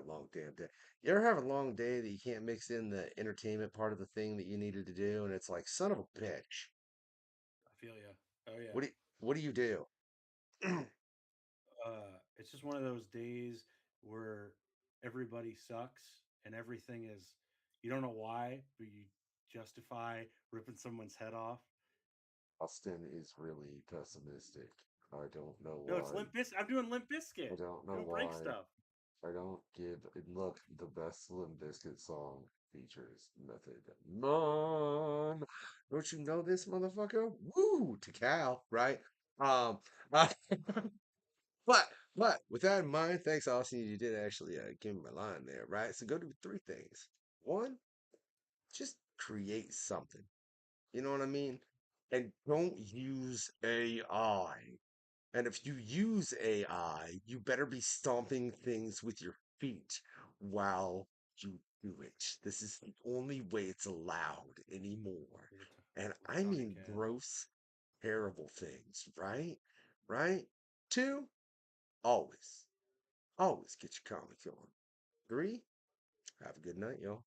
Speaker 7: long damn day. You ever have a long day that you can't mix in the entertainment part of the thing that you needed to do, and it's like, son of a bitch.
Speaker 8: I feel you. Oh yeah.
Speaker 7: What do you do?
Speaker 8: It's just one of those days where everybody sucks and everything is. You don't know why, but you justify ripping someone's head off.
Speaker 7: Austin is really pessimistic. I don't know
Speaker 8: No, it's
Speaker 7: why.
Speaker 8: I'm doing Limp Bizkit.
Speaker 7: I don't know
Speaker 8: Doing break
Speaker 7: why.
Speaker 8: stuff.
Speaker 7: I don't give. Look, the best Limp Bizkit song features Method Man. Don't you know this motherfucker? Woo to Cal, right? Um, uh, but with that in mind, thanks, Austin. You did actually give me my line there, right? So go do three things. One, just create something. You know what I mean? And don't use AI. And if you use AI, you better be stomping things with your feet while you do it. This is the only way it's allowed anymore. And I
Speaker 8: Retarded
Speaker 7: mean
Speaker 8: cat.
Speaker 7: gross, terrible things, right? Right? Two, always, always get your comics on. Three, have a good night, y'all.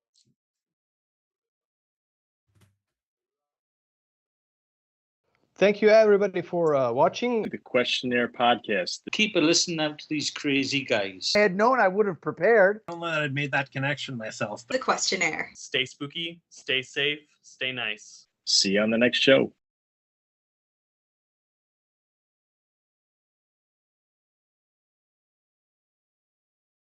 Speaker 6: Thank you, everybody, for watching.
Speaker 9: The QUESTionaire podcast.
Speaker 10: Keep a listen out to these crazy guys.
Speaker 6: I had known I would have prepared.
Speaker 9: I don't know that I'd made that connection myself.
Speaker 11: The QUESTionaire.
Speaker 12: Stay spooky, stay safe, stay nice.
Speaker 9: See you on the next show.